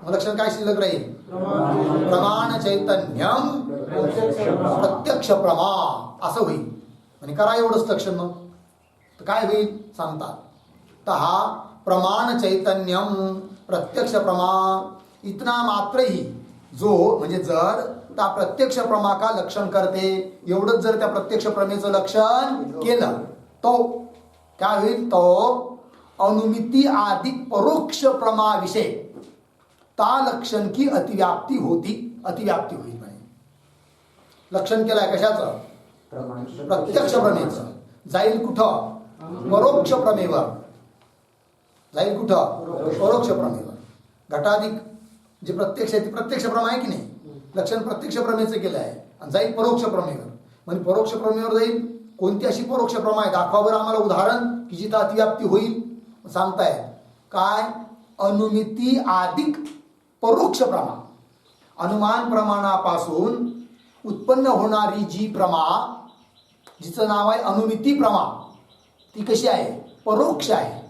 मग लक्षण काय शिल्लक राहील? प्रमाण चैतन्यम प्रत्यक्ष प्रमा असं होईल. म्हणजे करा एवढंच लक्षण. मग तर काय होईल सांगतात. तहा प्रमाण चैतन्यम प्रत्यक्ष प्रमा इतना मात्र ही जो म्हणजे जर त्या प्रत्यक्ष प्रमा का लक्षण करते एवढंच जर त्या प्रत्यक्ष प्रमेचं लक्षण केलं तो काय होईल? तो अनुमिती आदि परोक्ष प्रमा विषय ता लक्षण की अतिव्याप्ती होती. अतिव्याप्ती होईल. म्हणे लक्षण केलंय कशाचं? प्रत्यक्ष प्रमेचं. जाईल कुठं? परोक्ष प्रमेवर जाईल. कुठं? परोक्ष प्रमेवर. घटाधिक जे प्रत्यक्ष आहे ते प्रत्यक्ष प्रमा आहे की नाही, लक्षण प्रत्यक्ष प्रमेचं केलं आहे आणि जाईल परोक्ष प्रमेवर. म्हणजे परोक्ष प्रमेवर जाईल. कोणती अशी परोक्ष प्रमा आहे दाखवा बरं आम्हाला उदाहरण की जिथं अतिव्याप्ती होईल. सांगताय काय? अनुमिती आदिक परोक्ष प्रमा. अनुमान प्रमाणापासून उत्पन्न होणारी जी प्रमा जिचं नाव आहे अनुमिती प्रमा ती कशी आहे? परोक्ष आहे.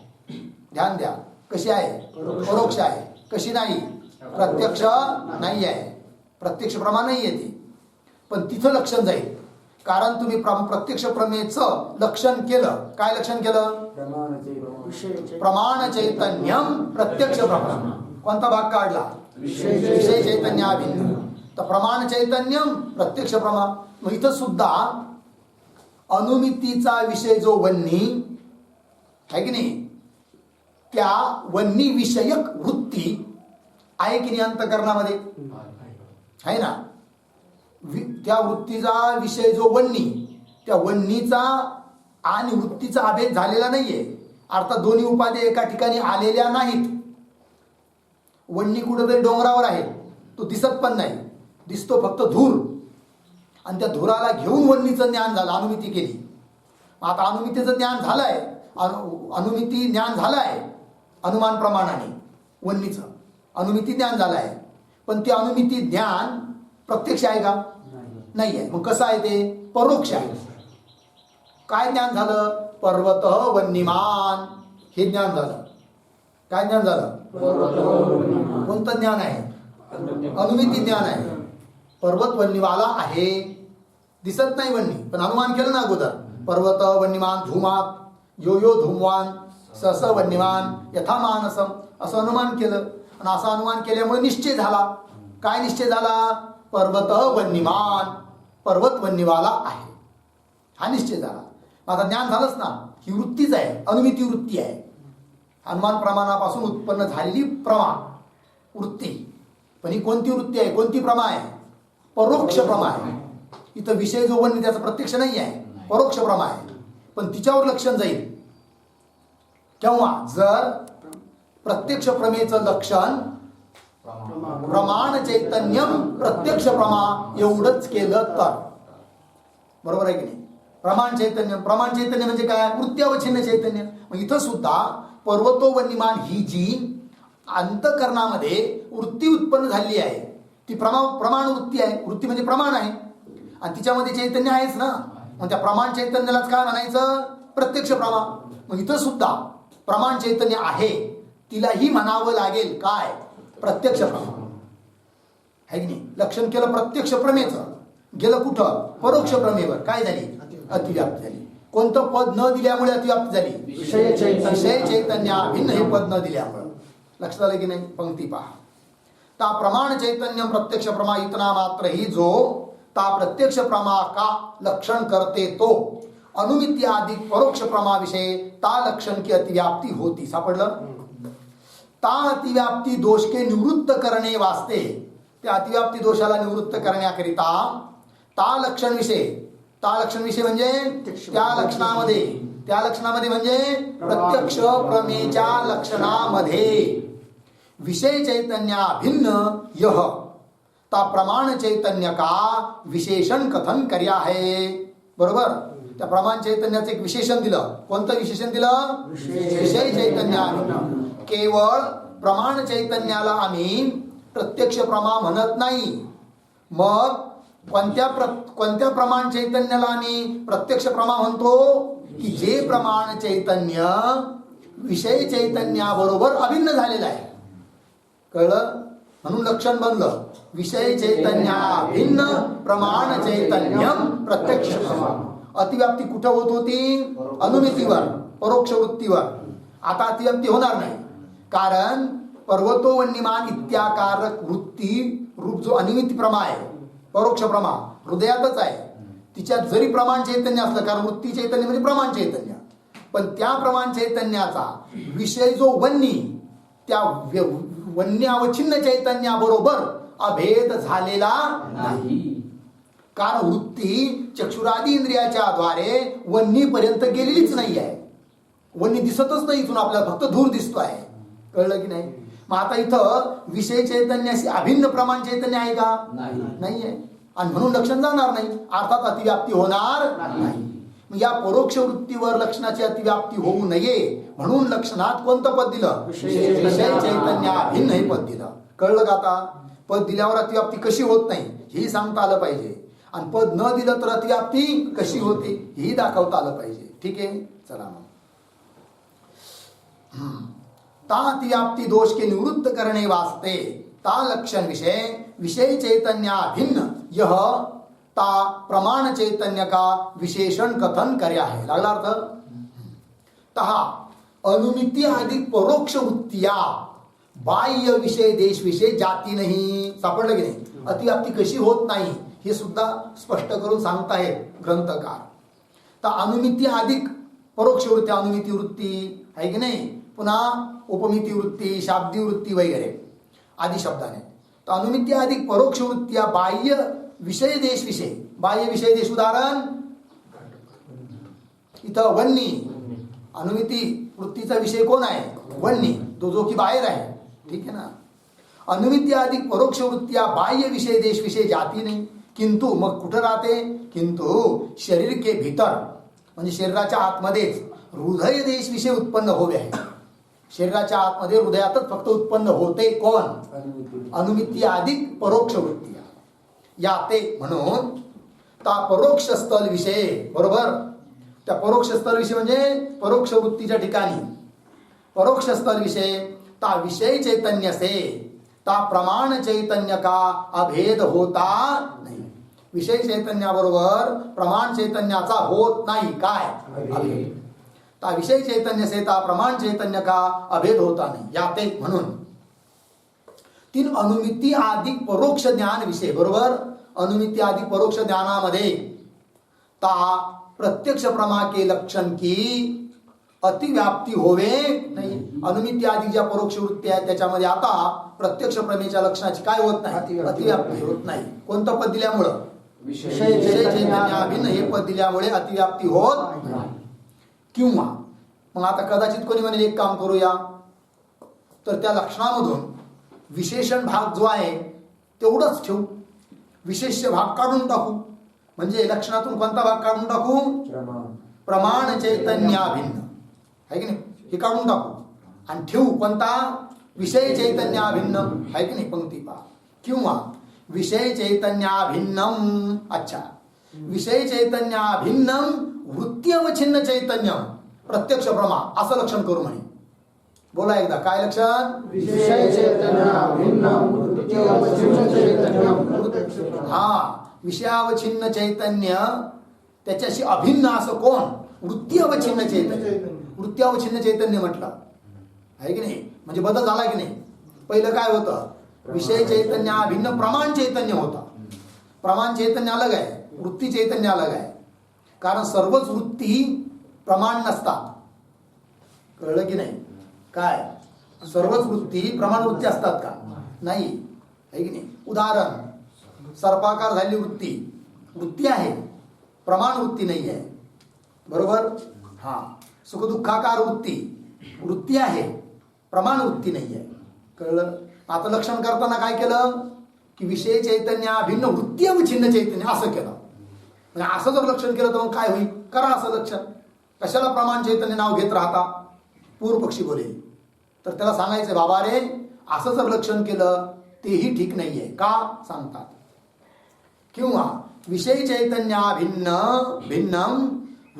ध्यान द्या, कशी आहे? परोक्ष आहे. कशी नाही? प्रत्यक्ष नाही आहे. प्रत्यक्ष प्रमा नाही आहे ती, पण तिथं लक्षण जाईल. कारण तुम्ही प्रत्यक्ष प्रमेचं लक्षण केलं. काय लक्षण केलं? प्रमाण चैतन्यम प्रत्यक्ष प्रमा. कोणता भाग काढला? विषय चैतन्याभिन्न. तर प्रमाण चैतन्यम प्रत्यक्ष प्रमा. मग इथं सुद्धा अनुमितीचा विषय जो वन्नी आहे की नाही, त्या वन्नी विषयक वृत्ती आहे की नाही अंतःकरणामध्ये आहे ना. त्या वृत्तीचा विषय जो वन्नी, त्या वन्नीचा आणि वृत्तीचा अभेद झालेला नाहीये. अर्थात दोन्ही उपाधी एका ठिकाणी आलेल्या नाहीत. वन्नी कुठेतरी डोंगरावर आहे, तो दिसत पण नाही, दिसतो फक्त धूर. आणि त्या धुराला घेऊन वन्नीचं ज्ञान झालं, अनुमिती केली. आता अनुमितीचं ज्ञान झालंय, अनुमिती ज्ञान झालंय अनुमान प्रमाणाने. वन्नीचं अनुमिती ज्ञान झालं आहे, पण ते अनुमिती ज्ञान प्रत्यक्ष आहे का? नाही आहे. मग कसं आहे ते? परोक्ष आहे. काय ज्ञान झालं? पर्वत वन्यमान हे ज्ञान झालं. काय ज्ञान झालं? कोणतं ज्ञान आहे? अनुमिती ज्ञान आहे. पर्वत वन्यवाला आहे, दिसत नाही वन्नी, पण अनुमान केलं ना अगोदर. पर्वत वन्यमान धूमात यो यो धूमवान सस वन्यमान यथा मानसम असं अनुमान केलं. आणि असं अनुमान केल्यामुळे निश्चय झाला. काय निश्चय झाला? पर्वत वन्यमान, पर्वत वन्यवाला आहे, हा निश्चय झाला. आता ज्ञान झालंच ना. ही वृत्तीच आहे, अनुमिती वृत्ती आहे. अनुमान प्रमाणापासून उत्पन्न झालेली प्रमा वृत्ती. पण ही कोणती वृत्ती आहे? कोणती प्रमा आहे? परोक्ष प्रमा आहे. इथं विषय जो वन्य त्याचा प्रत्यक्ष नाही आहे, परोक्ष प्रमा आहे. पण तिच्यावर लक्षण जाईल केव्हा? जर प्रत्यक्ष प्रमेचं लक्षण प्रमाण चैतन्यम प्रत्यक्ष प्रमा एवढंच केलं तर. बरोबर आहे की नाही? प्रमाण चैतन्य म्हणजे काय? वृत्त्यावच्छिन्न चैतन्य. मग इथं सुद्धा पर्वतो वन्यमान ही जी अंतःकरणामध्ये वृत्ती उत्पन्न झाली आहे ती प्रमाण वृत्ती आहे. वृत्ती म्हणजे प्रमाण आहे आणि तिच्यामध्ये चैतन्य आहेच ना. मग त्या प्रमाण चैतन्यालाच काय म्हणायचं? प्रत्यक्ष प्रमा. मग इथं सुद्धा प्रमाण चैतन्य आहे, तिलाही म्हणावं लागेल काय? प्रत्यक्ष प्रमा. आहे की नाही? लक्षण केलं प्रत्यक्ष प्रमेचं, गेलं कुठं? परोक्ष प्रमेवर. काय झाली? अतिव्याप्ती झाली. कोणतं पद न दिल्यामुळे अतिव्याप्ती झाली? विषय चैतन्य भिन्न हे पद न दिल्यामुळे. लक्षात आलं की नाही? पंक्ती पहा. ता प्रमाण चैतन्यम प्रत्यक्ष प्रमा इतना मात्र ही जो ता प्रत्यक्ष प्रमा का लक्षण करते तो अनुमिती आदि परोक्ष प्रमा विषय ता लक्षण की अतिव्याप्ति होती. सापडलं. ता अतिव्याप्ती दोष के निवृत्त करणे वास्ते, त्या अतिव्याप्ती दोषाला निवृत्त करण्याकरिता ता लक्षण विषय म्हणजे त्या लक्षणामध्ये म्हणजे प्रत्यक्ष प्रमेच्या लक्षणामध्ये विषय चैतन्या भिन्न यह ता प्रमाण चैतन्य का विशेषण कथन कर्या है. बरोबर. त्या प्रमाण चैतन्याचं एक विशेषण दिलं. कोणतं विशेषण दिलं? विषय चैतन्य. केवळ प्रमाण चैतन्याला आम्ही प्रत्यक्ष प्रमा म्हणत नाही. मग कोणत्या प्रमाण चैतन्याला आम्ही प्रत्यक्ष प्रमा म्हणतो? की जे प्रमाण चैतन्य विषय चैतन्याबरोबर अभिन्न झालेलं आहे. कळलं? म्हणून लक्षण बनलं. विषय चैतन्या भिन्न प्रमाण चैतन्यम प्रत्यक्ष प्रमा. अतिव्याप्ती कुठं होत होती? अनुमितीवर, परोक्ष वृत्तीवर. आता अतिव्याप्ती होणार नाही. कारण पर्वतो वन्यमान इत्याकारक वृत्ती रूप जो अनिमिती प्रमा आहे, परोक्ष प्रमा हृदयातच आहे. तिच्यात जरी प्रमाण चैतन्य असलं, कारण वृत्ती चैतन्य म्हणजे प्रमाण चैतन्य, पण त्या प्रमाण चैतन्याचा विषय जो वन्नी, त्या वन्य अवच्छिन्न चैतन्याबरोबर अभेद झालेला नाही. कारण वृत्ती चक्षुरादी इंद्रियाच्या द्वारे वन्नीपर्यंत गेलेलीच नाही आहे. वन्नी दिसतच नाही इथून, आपल्याला फक्त धूर दिसतो आहे. कळलं की नाही? मग आता इथं विषय चैतन्याशी अभिन्न प्रमाण चैतन्य आहे का? नाही आहे. आणि म्हणून लक्षण जाणार नाही, अर्थात अतिव्याप्ती होणार नाही. मग या परोक्ष वृत्तीवर लक्षणाची अतिव्याप्ती होऊ नये म्हणून लक्षणात कोणतं पद दिलं? विषय चैतन्य अभिन्न हे पद दिलं. कळलं का? आता पद दिल्यावर अतिव्याप्ती कशी होत नाही हेही सांगता आलं पाहिजे, आणि पद न दिलं तर अतिव्याप्ती कशी होते हेही दाखवता आलं पाहिजे. ठीक आहे. चला मग ता अतिव्याप्ति दोष के निवृत्त करने वास्ते ता लक्षण विषय चैतन्य भिन्न यह ता प्रमाण चैतन्य का विशेषण कथन कर्या है. लागला अर्थ? तहा अनुमिती आदि परोक्ष वृत्तिया बाह्य विषय देश विषय जाती नाही. सापडलं की नाही? अतिव्याप्ती कशी होत नाही हे सुद्धा स्पष्ट करून सांगतायत ग्रंथकार. तर अनुमिती अधिक परोक्ष वृत्ती, अनुमिती वृत्ती आहे की नाही, पुन्हा उपमिती वृत्ती, शाब्दी वृत्ती वगैरे आदि शब्दाने. तर अनुमिती अधिक परोक्ष वृत्ती बाह्य विषय देश विषय. बाह्य विषय देश उदाहरण इथं वन्नी. अनुमिती वृत्तीचा विषय कोण आहे? वन्नी, तो जो की बाहेर आहे. ठीक आहे ना. अनुमिती अधिक परोक्ष वृत्त्या बाह्य विषय देश विषय जाती नाही. किंतु मग कुठं राहते? किंतु शरीर के भीतर म्हणजे शरीराच्या आतमध्येच हृदय देश विषय उत्पन्न होवे आहे. शरीराच्या आतमध्ये हृदयातच फक्त उत्पन्न होते कोण? अनुमिती अधिक परोक्ष वृत्ती याते. म्हणून ता परोक्ष स्थल विषय. बरोबर. त्या परोक्ष स्थल विषय म्हणजे परोक्ष वृत्तीच्या ठिकाणी परोक्ष स्थल विषय ता विषय चैतन्य से ता प्रमाण चैतन्य का अभेद होता नाही. विषय चैतन्याबरोबर प्रमाण चैतन्याचा होत नाही काय? अभेद. ता विषय चैतन्य से ता प्रमाण चैतन्य का अभेद होता नाही. याते म्हणून तीन अनुमिती अधिक परोक्ष ज्ञान विषय. बरोबर. अनुमिती अधिक परोक्ष ज्ञानामध्ये ता प्रत्यक्ष प्रमा के लक्षण की अतिव्याप्ती होवे नाही. अनुमिती आधी ज्या परोक्ष वृत्ती आहेत त्याच्यामध्ये आता प्रत्यक्ष प्रमेच्या लक्षणाची काय होत नाही? अतिव्याप्ती होत नाही. कोणतं पद दिल्यामुळं? विषय चैतन्याभिन्न हे पद दिल्यामुळे अतिव्याप्ती होत नाही. किंवा मग आता कदाचित कोणी म्हणेल एक काम करूया, तर त्या लक्षणामधून विशेषण भाग जो आहे तेवढंच ठेवू, विशेष्य भाग काढून टाकू. म्हणजे लक्षणातून कोणता भाग काढून टाकू? प्रमाण चैतन्याभिन्न आहे की नाही, हे काढून टाकू आणि ठेवू कोणता? विषय चैतन्याभिन्न आहे की नाही, पंक्ती पहा. किंवा विषय चैतन्याभिन्नम. अच्छा, विषय चैतन्याभिन्नम वृत्ती अवच्छिन्न चैतन्य प्रत्यक्ष प्रमा असं लक्षण करू म्हणे. बोला एकदा, काय लक्षण? विषय चैतन्याभिन्नम वृत्ती अवच्छिन्न चैतन्य. हा, विषयावच्छिन्न चैतन्य त्याच्याशी अभिन्न असं कोण? वृत्ती अवच्छिन्न चैतन्य. वृत्ती अवच्छिन्न चैतन्य म्हटलं आहे की नाही, म्हणजे बदल झाला की नाही. पहिलं काय होतं? विषय चैतन्य भिन्न प्रमाण चैतन्य होता. प्रमाण चैतन्य अलग आहे, वृत्ती चैतन्य अलग आहे. कारण सर्वच वृत्ती प्रमाण नसतात. कळलं की नाही? काय सर्वच वृत्ती प्रमाण वृत्ती असतात का? नाही, आहे की नाही? उदाहरण, सर्पाकार झालेली वृत्ती वृत्ती आहे, प्रमाण वृत्ती नाही आहे. बरोबर? हा. सुखदुःखाकार वृत्ती आहे, प्रमाण वृत्ती नाही आहे. कळलं? आता लक्षण करताना काय केलं की विषय चैतन्य भिन्न वृत्ती अवच्छिन्न चैतन्य असं केलं. म्हणजे असं जर लक्षण केलं तर मग काय होईल? करा असं लक्षण. कशाला प्रमाण चैतन्य नाव घेत राहता? पूर्व पक्षी बोलेल. तर त्याला सांगायचं बाबा रे, असं जर लक्षण केलं तेही ठीक नाहीये. का सांगतात? किंवा विषय चैतन्य भिन्नम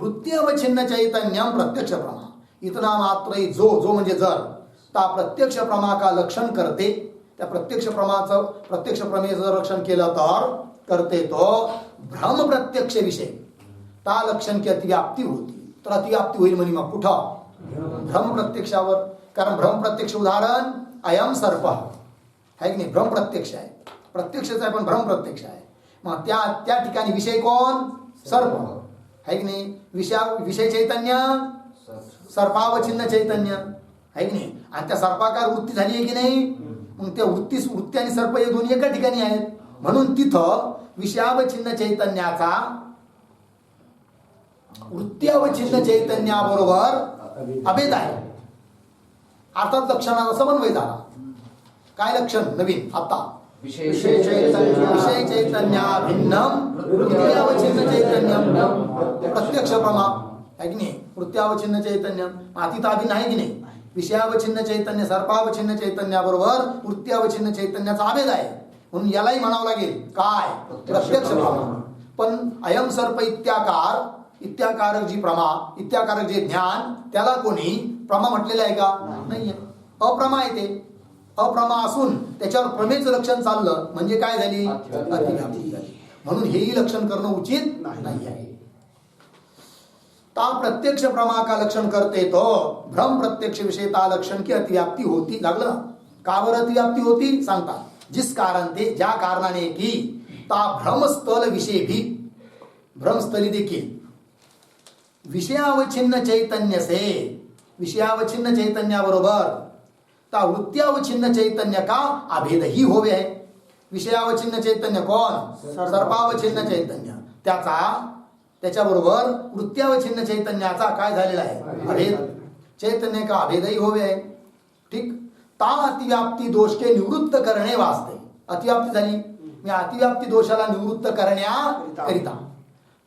वृत्ती अवच्छिन्न चैतन्यम प्रत्यक्ष प्रमा. इतना मात्र जो म्हणजे जर ता प्रत्यक्ष प्रमा का लक्षण करते, त्या प्रत्यक्ष प्रमेयचं जर लक्षण केलं तर करते तो भ्रम प्रत्यक्ष विषय ता लक्षण की अतिव्याप्ती होती. तर अतिव्याप्ती होईल म्हणे मग कुठं? भ्रम प्रत्यक्षावर. कारण भ्रम प्रत्यक्ष उदाहरण अयम सर्प आहे की नाही? भ्रम प्रत्यक्ष आहे, प्रत्यक्षच आहे पण भ्रम प्रत्यक्ष आहे. मग त्या ठिकाणी विषय कोण? सर्प आहे की नाही? विषय चैतन्य सर्पावचिन्न चैतन्य आहे की नाही? आणि त्या सर्पाकार वृत्ती झाली आहे की नाही? मग त्या वृत्ती आणि सर्प हे दोन्ही एका ठिकाणी आहेत. म्हणून तिथं विषयावचिन्न चैतन्याचा वृत्त्यावचिन्न चैतन्याबरोबर अभेद आहे. अर्थात लक्षणाचा समन्वय झाला. काय लक्षण नवीन आता? विषय चैतन्य भिन्नम वृत्त्यावचिन्न चैतन्यम प्रत्यक्ष प्रमा आहे की नाही? वृत्त्यावचिन्न चैतन्यम अतिताभिन्न आहे की नाही? विषयावचिन्न चैतन्य सर्पावचिन्न चैतन्याबरोबर वृत्त्यावचिन्न चैतन्याचा अभेद आहे. म्हणून यालाही म्हणावं लागेल काय? प्रत्यक्ष प्रमा. पण अयम सर्प इत्याकारक जी प्रमा, इत्याकारक जे ज्ञान, त्याला कोणी प्रमा म्हटलेलं आहे का? नाहीये. अप्रमा आहे ते. अप्रमा असून त्याच्यावर प्रमेयचं लक्षण चाललं म्हणजे काय झाली? अतिव्याप्ती झाली. म्हणून हेही लक्षण करणं उचित नाही आहे. ता प्रत्यक्ष प्रमा का लक्षण करते तो भ्रम प्रत्यक्ष विषय ता लक्षण की अतिव्याप्ती होती. लागलं? का बरं अतिव्याप्ती होती? सांगतात. जिस कारण ते ज्या कारणाने की ता भ्रमस्थल विषय भी भ्रमस्थली देखील विषयावचिन्न चैतन्य से विषयावचिन्न चैतन्याबरोबर ता वृत्त्यावचिन्न चैतन्य का अभेद ही होवे आहे. विषयावचिन्न चैतन्य कोण? सर्पावचिन्न चैतन्य. त्याच्याबरोबर वृत्त्यावचिन्न चैतन्याचा काय झालेला आहे? अभेद. चैतन्य का अभेदही होवे आहे. ठीक. ता अतिव्याप्ती दोष के निवृत्त करणे वास्ते. अतिव्याप्ती झाली, मी अतिव्याप्ती दोषाला निवृत्त करण्याकरिता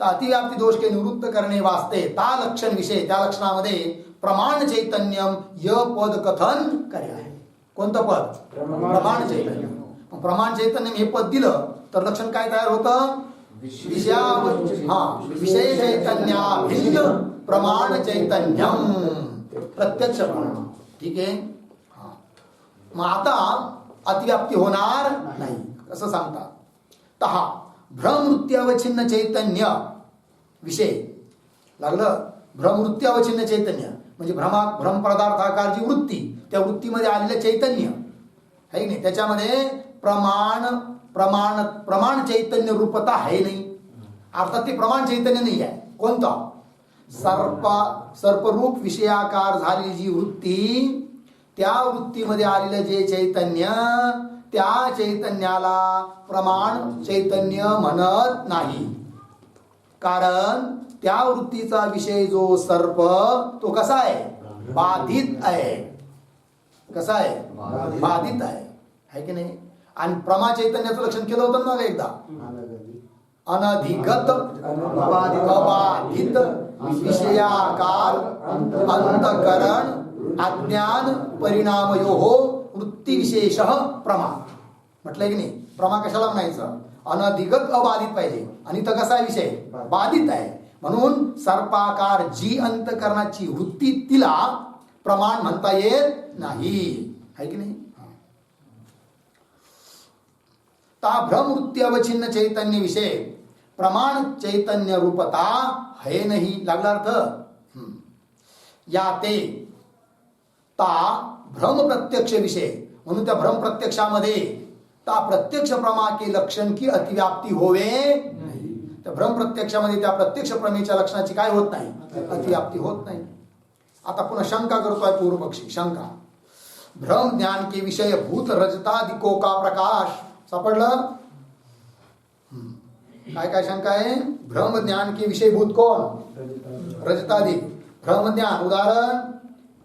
तर अतिव्याप्ती दोष के निवृत्त करणे वास्ते ता लक्षण विषय त्या लक्षणामध्ये प्रमाण चैतन्यम य पद कथन करे आहे. कोणतं पद? प्रमाण चैतन्य. प्रमाण चैतन्य हे पद दिलं तर लक्षण काय तयार होतं? विषय चैतन्य भिन्न प्रमाण चैतन्यम प्रत्यक्ष प्रमाण. ठीक आहे. मग आता अतिव्याप्ती होणार नाही असं सांगतात. तहा भ्रमवृत्त्यावचिन्न चैतन्य विषय. लागलं? भ्रमवृत्त्यावचिन्न चैतन्य म्हणजे भ्रम पदार्थाकार जी वृत्ती, त्या वृत्तीमध्ये आलेलं चैतन्य आहे नाही, त्याच्यामध्ये प्रमाण चैतन्य रूपता आहे नाही. अर्थात ते प्रमाण चैतन्य नाही आहे. कोणतं? सर्परूप विषयाकार झालेली जी वृत्ती, त्या वृत्तीमध्ये आलेलं जे चैतन्य, त्या चैतन्याला प्रमाण चैतन्य म्हणत नाही. कारण त्या वृत्तीचा विषय जो सर्प तो कसा आहे? बाधित आहे. कसा आहे? बाधित आहे की नाही? आणि प्रमा चैतन्याचं लक्षण केलं होतं ना एकदा. अनधिगत अबाधित विषयाकार अंतकरण अज्ञान परिणामयो वृत्ती विशेष प्रमा म्हटलंय की नाही? प्रमा कशाला म्हणायचं? अनधिगत अबाधित पाहिजे. आणि तर कसा विषय? बाधित आहे. म्हणून सर्पाकार जी अंतकरणाची वृत्ती तिला प्रमाण म्हणता येत नाही. आहे की नाही? ता भ्रमवृत्ती अवचिन्न चैतन्य विषय प्रमाण चैतन्य रूपता है नाही. लागला अर्थ? या ते ता भ्रम प्रत्यक्ष विषय. म्हणून त्या भ्रम प्रत्यक्षामध्ये ता प्रत्यक्ष प्रमा के लक्षण की अतिव्याप्ती होवे तर भ्रम प्रत्यक्षामध्ये त्या प्रत्यक्ष प्रमेच्या लक्षणाची काय होत नाही, अतिव्याप्ती होत नाही. आता पुन्हा शंका करतोय पूर्व पक्षी. शंका भ्रम ज्ञान के विषय भूत रजतादिको का प्रकाश. सापडलं काय काय शंका आहे. भ्रम ज्ञान के विषय भूत कोण, रजतादि. भ्रम ज्ञान उदाहरण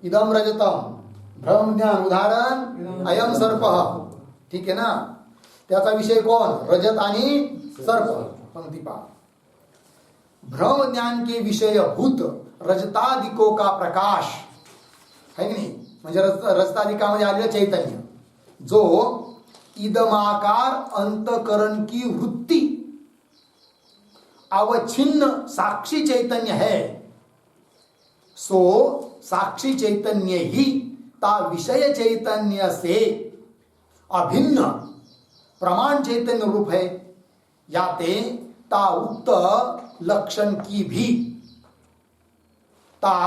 इदम रजतम. भ्रम ज्ञान उदाहरण अयम सर्प. ठीक आहे ना. त्याचा विषय कोण, रजत आणि सर्प. पंक्ती पहा. भ्रम ज्ञान के विषय भूत रजतादिको का प्रकाश है की नाही. म्हणजे रजतादिकामध्ये आलेलं चैतन्य जो इदमाकार अंतकरण की वृत्ति अवच्छिन्न साक्षी चैतन्य है, सो साक्षी चैतन्य ही ता विषय चैतन्य से अभिन्न प्रमाण चैतन्य रूप है. याते ता उक्त लक्षण की भी ता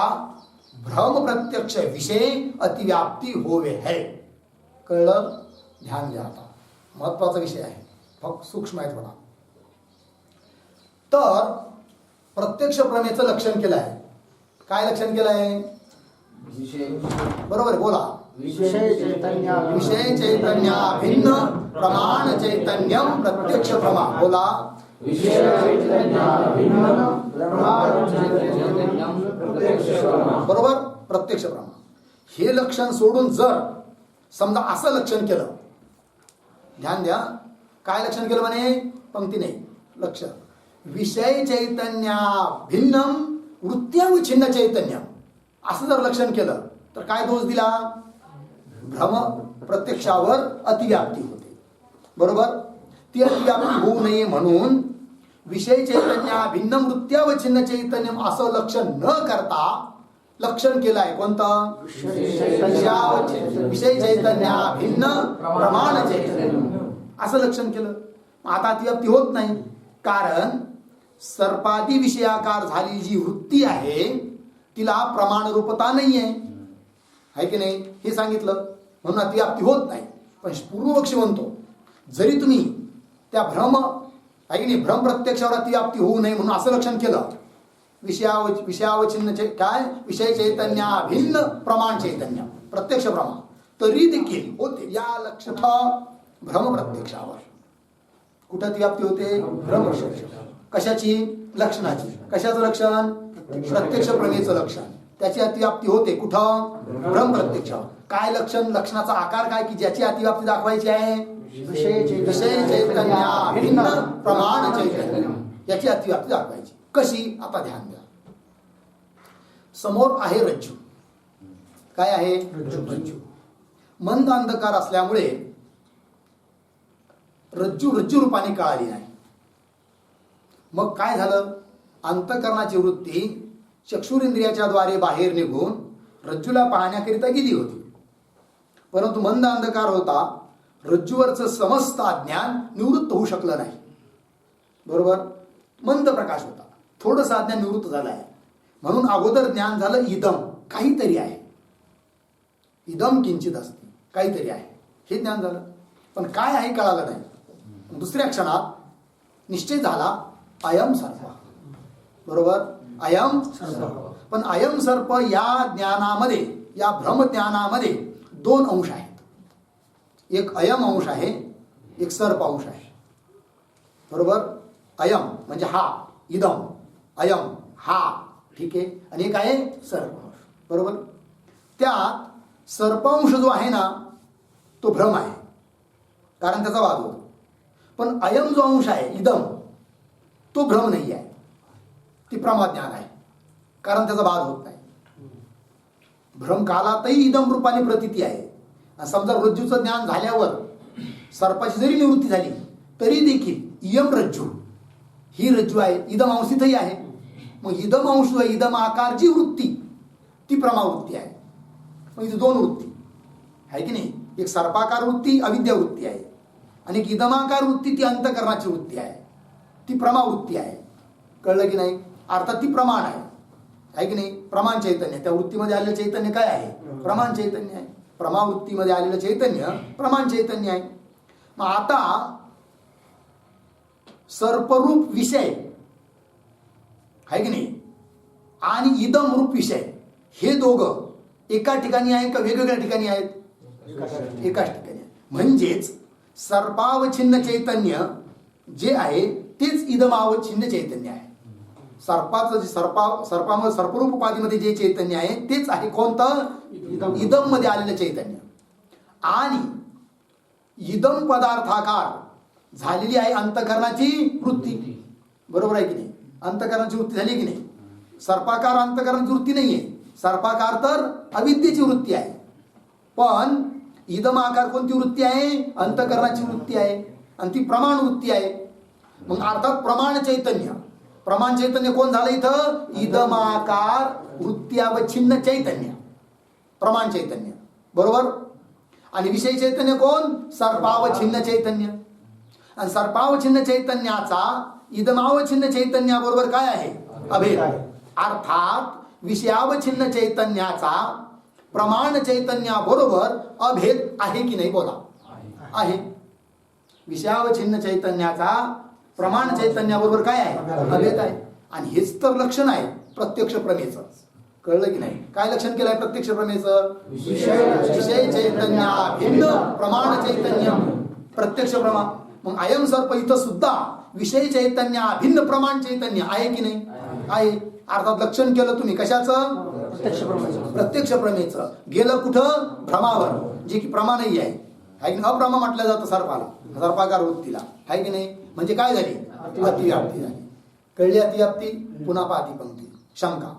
भ्रम प्रत्यक्ष विषय अतिव्याप्ती होवे है. कळलं. ध्यान द्या. आता महत्वाचा विषय आहे, फक्त सूक्ष्म आहे थोडा. तर प्रत्यक्ष प्रमेचं लक्षण केलं आहे. काय लक्षण केलं आहे, बरोबर आहे, बोला. विषय चैतन्य भिन्न प्रमाण चैतन्यम प्रत्यक्ष प्रमा. बोला. बरोबर, प्रत्यक्ष प्रमा. हे लक्षण सोडून जर समजा असं लक्षण केलं, ध्यान द्या. काय लक्षण केलं म्हणे, पंक्ती नाही, लक्ष. विषय चैतन्य भिन्नम वृत्त्याविच्छिन्न चैतन्य, असं जर लक्षण केलं तर काय दोष दिला, भ्रम प्रत्यक्षावर अतिव्याप्ती होते. बरोबर. ती अतिव्याप्ती होऊ नये म्हणून विषय चैतन्य भिन्न वृत्त्यावच्छिन्न चैतन्य असं लक्षण न करता लक्षण केलं आहे. कोणतं, विषय चैतन्य भिन्न प्रमाण चैतन्य असं लक्षण केलं. आता अतिव्याप्ती होत नाही, कारण सर्पादी विषयाकार झालेली जी वृत्ती आहे तिला प्रमाण रूपता नाही आहे की नाही, हे सांगितलं. म्हणून अतिव्याप्ती होत नाही. पण पूर्वपक्षी म्हणतो जरी तुम्ही त्या भ्रम आहे की नाही, भ्रम प्रत्यक्षावर अतिव्याप्ती होऊ नये म्हणून असं लक्षण केलं, विषयावचिन्ह काय, विषय चैतन्य भिन्न प्रमाण चैतन्य प्रत्यक्ष प्रमाण, तरी देखील होते या लक्षण भ्रम प्रत्यक्षावर. कुठं अतिव्याप्ती होते, भ्रम प्रत्यक्ष. कशाची, लक्षणाची. कशाचं लक्षण, प्रत्यक्ष प्रमेयचं लक्षण. त्याची अतिव्याप्ती होते कुठं, भ्रम प्रत्यक्षावर. काय लक्षण, लक्षणाचा आकार काय की ज्याची अतिव्याप्ती दाखवायची आहे, विषय चैतन्य भिन्न प्रमाण चैतन्य, याची अतिव्याप्ती दाखवायची. कशी, आता ध्यान द्या. समोर आहे रज्जू. काय आहे, रज्जू. मंद अंधकार असल्यामुळे रज्जू रूपाने कळाली नाही. मग काय झालं, अंतःकरणाची वृत्ती चक्षुरेंद्रियाच्या द्वारे बाहेर निघून रज्जूला पाहण्याकरिता गेली होती. परंतु मंद अंधकार होता, रज्जूवरचं समस्त अज्ञान निवृत्त होऊ शकलं नाही. बरोबर. मंद प्रकाश होता, थोडंसं अज्ञान निवृत्त झालं आहे. म्हणून अगोदर ज्ञान झालं इदम, काहीतरी आहे. इदम किंचित असते, काहीतरी आहे, हे ज्ञान झालं. पण काय आहे कळालं नाही. दुसऱ्या क्षणात निश्चय झाला अयम सर्प. बरोबर, अयम सर्प. पण अयम सर्प या ज्ञानामध्ये, या भ्रम ज्ञानामध्ये दोन अंश आहेत. एक अयम अंश आहे, एक सर्प अंश आहे. बरोबर. अयम म्हणजे हा, इदम, अयम हा, ठीक आहे. आणि एक आहे सर्प. बरोबर. त्यात सर्पांश जो आहे ना तो भ्रम आहे, कारण त्याचा वाद होतो. पण अयम जो अंश आहे इदम, तो भ्रम नाही आहे, ती प्रमाज्ञान आहे, कारण त्याचा वाद होत नाही. भ्रम कालातही इदम रूपाने प्रतीती आहे. समजा रज्जूचं ज्ञान झाल्यावर सर्पाची जरी निवृत्ती झाली तरी देखील इयम रज्जू, ही रज्जू आहे, इदम अंशितही आहे. मग इदम अंश, इदम आकारची वृत्ती ती प्रमावृत्ती आहे. मग इथे दोन वृत्ती आहे की नाही. एक सर्पाकार वृत्ती अविद्या वृत्ती आहे, आणि एक इदमाकार वृत्ती ती अंतःकरणाची वृत्ती आहे, ती प्रमावृत्ती आहे. कळलं की नाही. अर्थात ती प्रमाण आहे की नाही, प्रमाण चैतन्य. त्या वृत्तीमध्ये आलेलं चैतन्य काय आहे, प्रमाण चैतन्य आहे. प्रमावृत्तीमध्ये आलेलं चैतन्य प्रमाण चैतन्य आहे. मग आता सर्परूप विषय आहे की नाही आणि इदम रूप विषय हे दोघं एका ठिकाणी आहे का वेगवेगळ्या ठिकाणी आहेत? एकाच ठिकाणी आहे. म्हणजेच सर्पावच्छिन्न चैतन्य जे आहे तेच इदमावच्छिन्न चैतन्य आहे. सर्पाचं जे सर्पामध्ये सर्परूप उपाधीमध्ये जे चैतन्य आहे तेच आहे कोणतं? इदम मध्ये आलेलं चैतन्य. आणि इदम पदार्थाकार झालेली आहे अंतःकरणाची वृत्ती. बरोबर आहे की नाही? अंतःकरणाची वृत्ती झाली की नाही? सर्पाकार अंतःकरणाची वृत्ती नाहीये. सर्पाकार तर अविद्येची वृत्ती आहे. पण इदम आकार कोणती वृत्ती आहे? अंतःकरणाची वृत्ती आहे आणि ती प्रमाण वृत्ती आहे. मग अर्थात प्रमाण चैतन्य कोण झालं इथं? इदमाकार वृत्त्यावच्छिन्न चैतन्य, प्रमाण चैतन्य. बरोबर. आणि विषय चैतन्य कोण? सर्पावच्छिन्न चैतन्य. आणि सर्पावच्छिन्न चैतन्याचा इदमावच्छिन्न चैतन्याबरोबर काय आहे? अभेद. अर्थात विषयावच्छिन्न चैतन्याचा प्रमाण चैतन्याबरोबर अभेद आहे की नाही? बोला. आहे. विषयावच्छिन्न चैतन्याचा प्रमाण चैतन्याबरोबर काय आहे? अभेद आहे. आणि हेच तर लक्षण आहे प्रत्यक्ष प्रमेयचं. कळलं की नाही? काय लक्षण केलं आहे प्रत्यक्ष प्रमेयचं? विषय चैतन्य भिन्न प्रमाण चैतन्य प्रत्यक्ष प्रमाण. मग अयम सर्प इथं सुद्धा विषय चैतन्य भिन्न प्रमाण चैतन्य आहे की नाही? आहे. अर्थात लक्षण केलं तुम्ही कशाचं? प्रत्यक्ष प्रमेयचं. गेलं कुठं? भ्रमावर, जे की प्रमाणही आहे. की अप्रमा म्हटलं जातं सर्पाला, सर्पाकार वृत्तीला. आहे की नाही? म्हणजे काय झाली? अतिव्याप्ती झाली. कळली अतिव्याप्ती? पुन्हा पाहती पंक्ती. शंका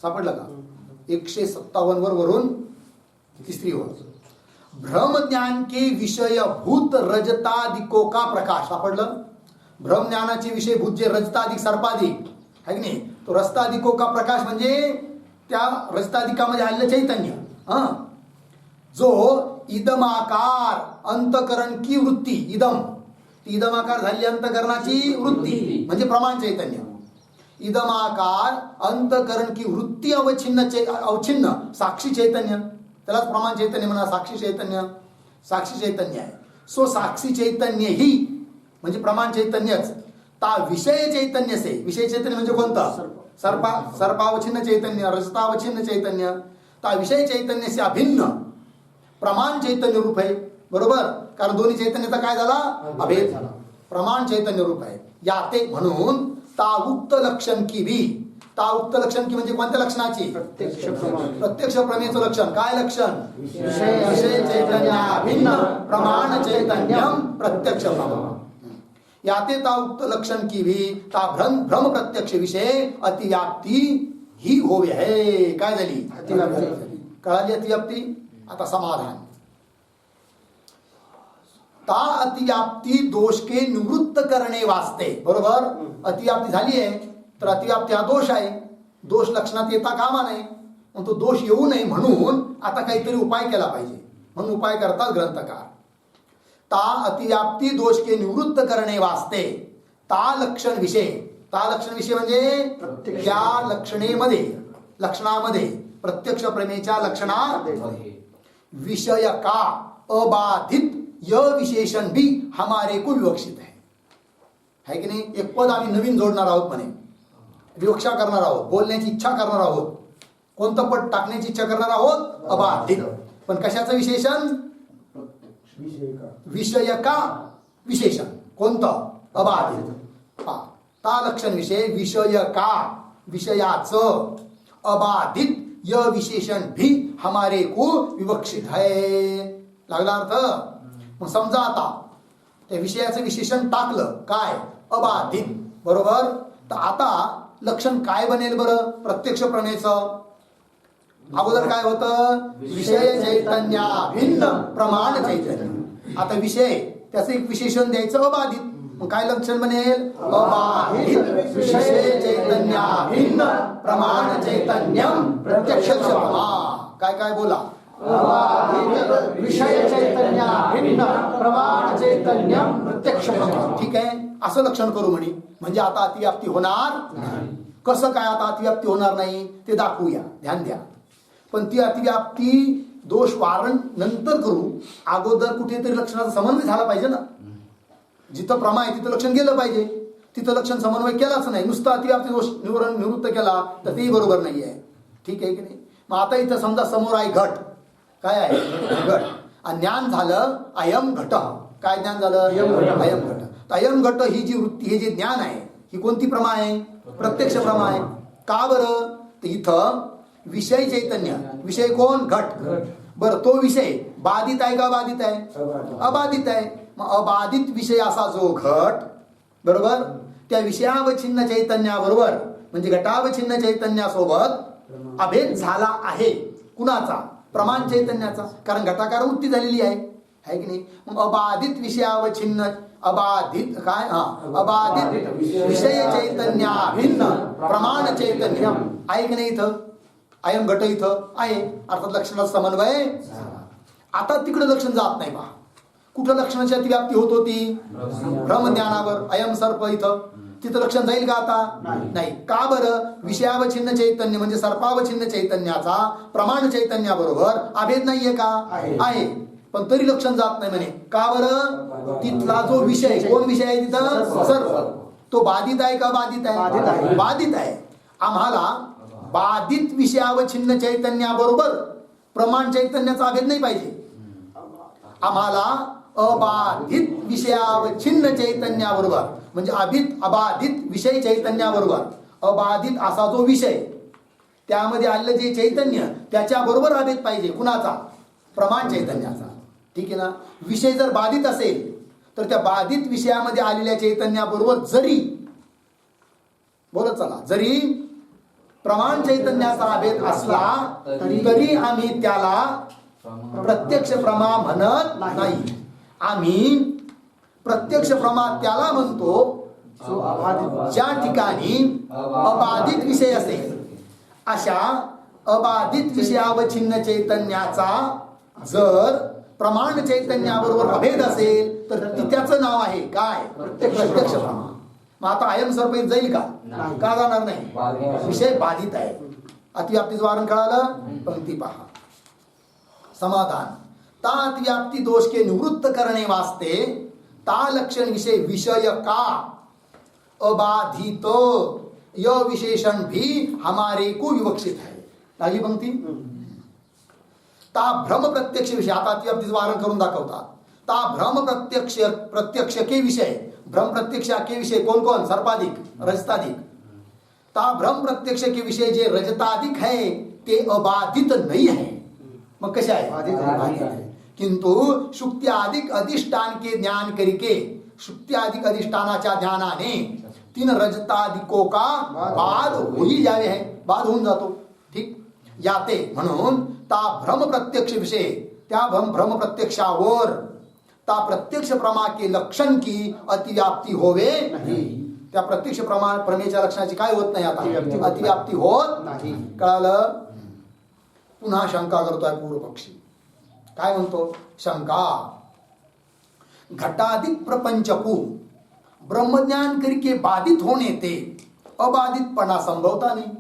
सापडलं का? 157 वर वरून तिसरी ओळ. भ्रम ज्ञान के विषय भूत रजतादिको का प्रकाश. सापडलं? भ्रम ज्ञानाचे विषय भूत जे रजताधिक सर्पाधिक आहे की नाही, तो रजताधिको का प्रकाश म्हणजे त्या रजताधिकामध्ये आलेलं चैतन्य. जो इदमाकार अंतकरण की वृत्ती, इदमाकार झालेली अंतकरणाची वृत्ती म्हणजे प्रमाण चैतन्य. इदमाकार अंतकरण की वृत्ती अवच्छिन्न साक्षी चैतन्य, त्यालाच प्रमाण चैतन्य म्हणा. साक्षी चैतन्य आहे. सो साक्षी चैतन्य ही म्हणजे प्रमाण चैतन्यच ता विषय चैतन्य से. विषय चैतन्य म्हणजे कोणतं? सर्पावच्छिन्न चैतन्य, रजतावच्छिन्न चैतन्य. ता विषय चैतन्य से अभिन्न प्रमाण चैतन्य रूप आहे. बरोबर. कारण दोन्ही चैतन्याचा काय झाला? अभेद झाला. प्रमाण चैतन्य रूप आहे. याते म्हणून ताउक्त लक्षण की भी. ताउक्त लक्षण की म्हणजे कोणत्या लक्षणाची? प्रत्यक्ष प्रमेयचं लक्षण. काय लक्षण? विषय चैतन्य भिन्न प्रमाण चैतन्यम प्रत्यक्ष प्रमाण. याते ताउक्त लक्षण की भी ता भ्रम प्रत्यक्ष विषय अतिव्याप्ती ही होवे है. काय झाली? अतिव्याप्ती. कळाली अतिव्याप्ती? आता समाधान. ता अतिव्याप्ती दोष के निवृत्त करणे वास्ते. बरोबर. अतिव्याप्ती झाली आहे तर अतिव्याप्ती हा दोष आहे. दोष लक्षणात येता कामा नये. मग तो दोष येऊ नये म्हणून आता काहीतरी उपाय केला पाहिजे. म्हणून उपाय करतात ग्रंथकार. ता अतिव्याप्ती दोष के निवृत्त करणे वास्ते ता लक्षण विषय म्हणजे त्या लक्षणामध्ये प्रत्यक्ष प्रमेयच्या लक्षणामध्ये विषय का अबाधित य विशेषण भी हमारे को विवक्षित है की नाही? एक पद आम्ही नवीन जोडणार आहोत म्हणे. विवक्षा करणार आहोत, बोलण्याची इच्छा करणार आहोत. कोणतं पद टाकण्याची इच्छा करणार आहोत? अबाधित. पण कशाचं विशेषण? विषय का विशेषण. कोणतं? अबाधित. ता लक्षण विषय विषय का विषयाचं अबाधित य विशेषण भी हमारे को विवक्षित है. लागला अर्थ? मग समजा आता त्या विषयाचं विशेषण टाकलं काय? अबाधित. बरोबर. तर आता लक्षण काय बनेल बरं प्रत्यक्ष प्रमेयचं? अगोदर काय होतं? विषय चैतन्य भिन्न प्रमाण चैतन्य. आता विषय त्याचं एक विशेषण द्यायचं अबाधित. मग काय लक्षण बनेल? अबाधित विषय चैतन्य भिन्न प्रमाण चैतन्यम प्रत्यक्ष प्रमाण. काय बोला? विषय चैतन्य भिन्न प्रमाण चैतन्यम प्रत्यक्ष प्रमाण. ठीक आहे. असं लक्षण करू म्हणे. म्हणजे आता अतिव्याप्ती होणार नाही. कसं काय आता अतिव्याप्ती होणार नाही ते दाखवूया. ध्यान द्या. पण ती अतिव्याप्ती दोष वारण नंतर करू, अगोदर कुठेतरी लक्षणाचा समन्वय झाला पाहिजे ना. जिथं प्रमा आहे तिथं लक्षण गेलं पाहिजे. तिथं लक्षण समन्वय केलाच नाही, नुसतं अतिव्याप्ती दोष निवृत्त केला तर तेही बरोबर नाही आहे. ठीक आहे की नाही. मग आता इथं समजा समोर आहे घट. काय आहे? घट. आणि ज्ञान झालं अयम घट. काय ज्ञान झालं? अयम घट. तर अयम घट ही जी वृत्ती, हे जे ज्ञान आहे, ही कोणती प्रमा आहे? प्रत्यक्ष प्रमा आहे. का बरं? तर इथं विषय चैतन्य, विषय कोण? घट. बरं, तो विषय बाधित आहे का बाधित आहे? अबाधित आहे. मग अबाधित विषय असा जो घट, बरोबर, त्या विषयावच्छिन्न चैतन्याबरोबर म्हणजे घटावच्छिन्न चैतन्यासोबत अभेद झाला आहे. कुणाचा? प्रमाण चैतन्याचा. कारण घटाकार वृत्ती झालेली आहे की नाही. मग अबाधित विषयावच्छिन्न, अबाधित काय? अबाधित विषय चैतन्याभिन्न प्रमाण चैतन्य आहे की नाही. इथं अयम घट इथं आहे, अर्थात लक्षणाचा समन्वय. आता तिकडे लक्षण जात नाही. पहा कुठं लक्षणाची अतिव्याप्ती होत होती? ब्रह्मज्ञानावर. अयम सर्प इथं, तिथं लक्षण जाईल का आता? नाही. का बरं? विषयावच्छिन्न चैतन्य म्हणजे सर्पावच्छिन्न चैतन्याचा प्रमाण चैतन्याबरोबर अभेद नाहीये का? आहे. पण तरी लक्षण जात नाही म्हणे. का बरं? तिथला जो विषय, कोण विषय आहे तिथं? सर्प. तो बाधित आहे का बाधित आहे? बाधित आहे. आम्हाला बाधित विषयावच्छिन्न चैतन्याबरोबर प्रमाण चैतन्याचा अभेद नाही पाहिजे. आम्हाला अबाधित विषयावच्छिन्न चैतन्याबरोबर म्हणजे अबाधित विषय चैतन्याबरोबर अबाधित असा जो विषय, त्यामध्ये आलेलं जे चैतन्य, त्याच्याबरोबर अभेद पाहिजे. कुणाचा? प्रमाण चैतन्याचा. ठीक आहे ना. विषय जर बाधित असेल तर त्या बाधित विषयामध्ये आलेल्या चैतन्याबरोबर जरी, बोलत चला, जरी प्रमाण चैतन्याचा अभेद असला तरी आम्ही त्याला प्रत्यक्ष प्रमा म्हणत नाही. आम्ही प्रत्यक्ष प्रमा त्याला म्हणतो ज्या ठिकाणी अबाधित विषय असेल. अशा अबाधित विषयावच्छिन्न चैतन्याचा जर प्रमाण चैतन्याबरोबर अभेद असेल तर त्याचं नाव आहे काय? प्रत्यक्ष प्रमा. मग आता अयम सर्प जाईल का? का जाणार नाही? विषय बाधित आहे. अतिव्याप्तीचं वारण कळालं? पंक्ती पहा. समाधान. ता अतिव्याप्ति दोष के निवृत्त करने वास्ते ता लक्षण विषय विषय का अबाधित यह विशेषण भी हमारे को विवक्षित है. लागली पंक्ती. ता भ्रम प्रत्यक्ष विषय. आता अतिव्याप्तीचं वारण करून दाखवतात. ता भ्रम प्रत्यक्ष के विषय, भ्रम प्रत्यक्ष के विषय कौन कौन? सर्पाधिक, रजताधिक. ता भ्रम प्रत्यक्ष के विषय जे रजताधिक है ते अबाधित नहीं है. मग कसे आहे? बाधित आहे. किंतु शुक्त्याधिक अधिष्ठान के ज्ञान करके, शुक्त्याधिक अधिष्ठानाच्या ज्ञानाने तीन रजताधिको का बाद होई जावे है. बाद होऊन जातो. ठीक. याते म्हणून ता भ्रम प्रत्यक्ष विषय, त्या भ्रम प्रत्यक्षावर ता प्रत्यक्ष प्रमा के लक्षण की अतिव्याप्ती होवे नाही. त्या प्रत्यक्ष प्रमेच्या लक्षणाची काय होत नाही. आता अतिव्याप्ती होत नाही. कळालं? पुन्हा शंका करतोय पूर्व पक्षी. काय म्हणतो? शंका. घटाधिक प्रपंचकू ब्रह्मज्ञान करके बाधित होने ते अबाधितपणा संभवता नहीं.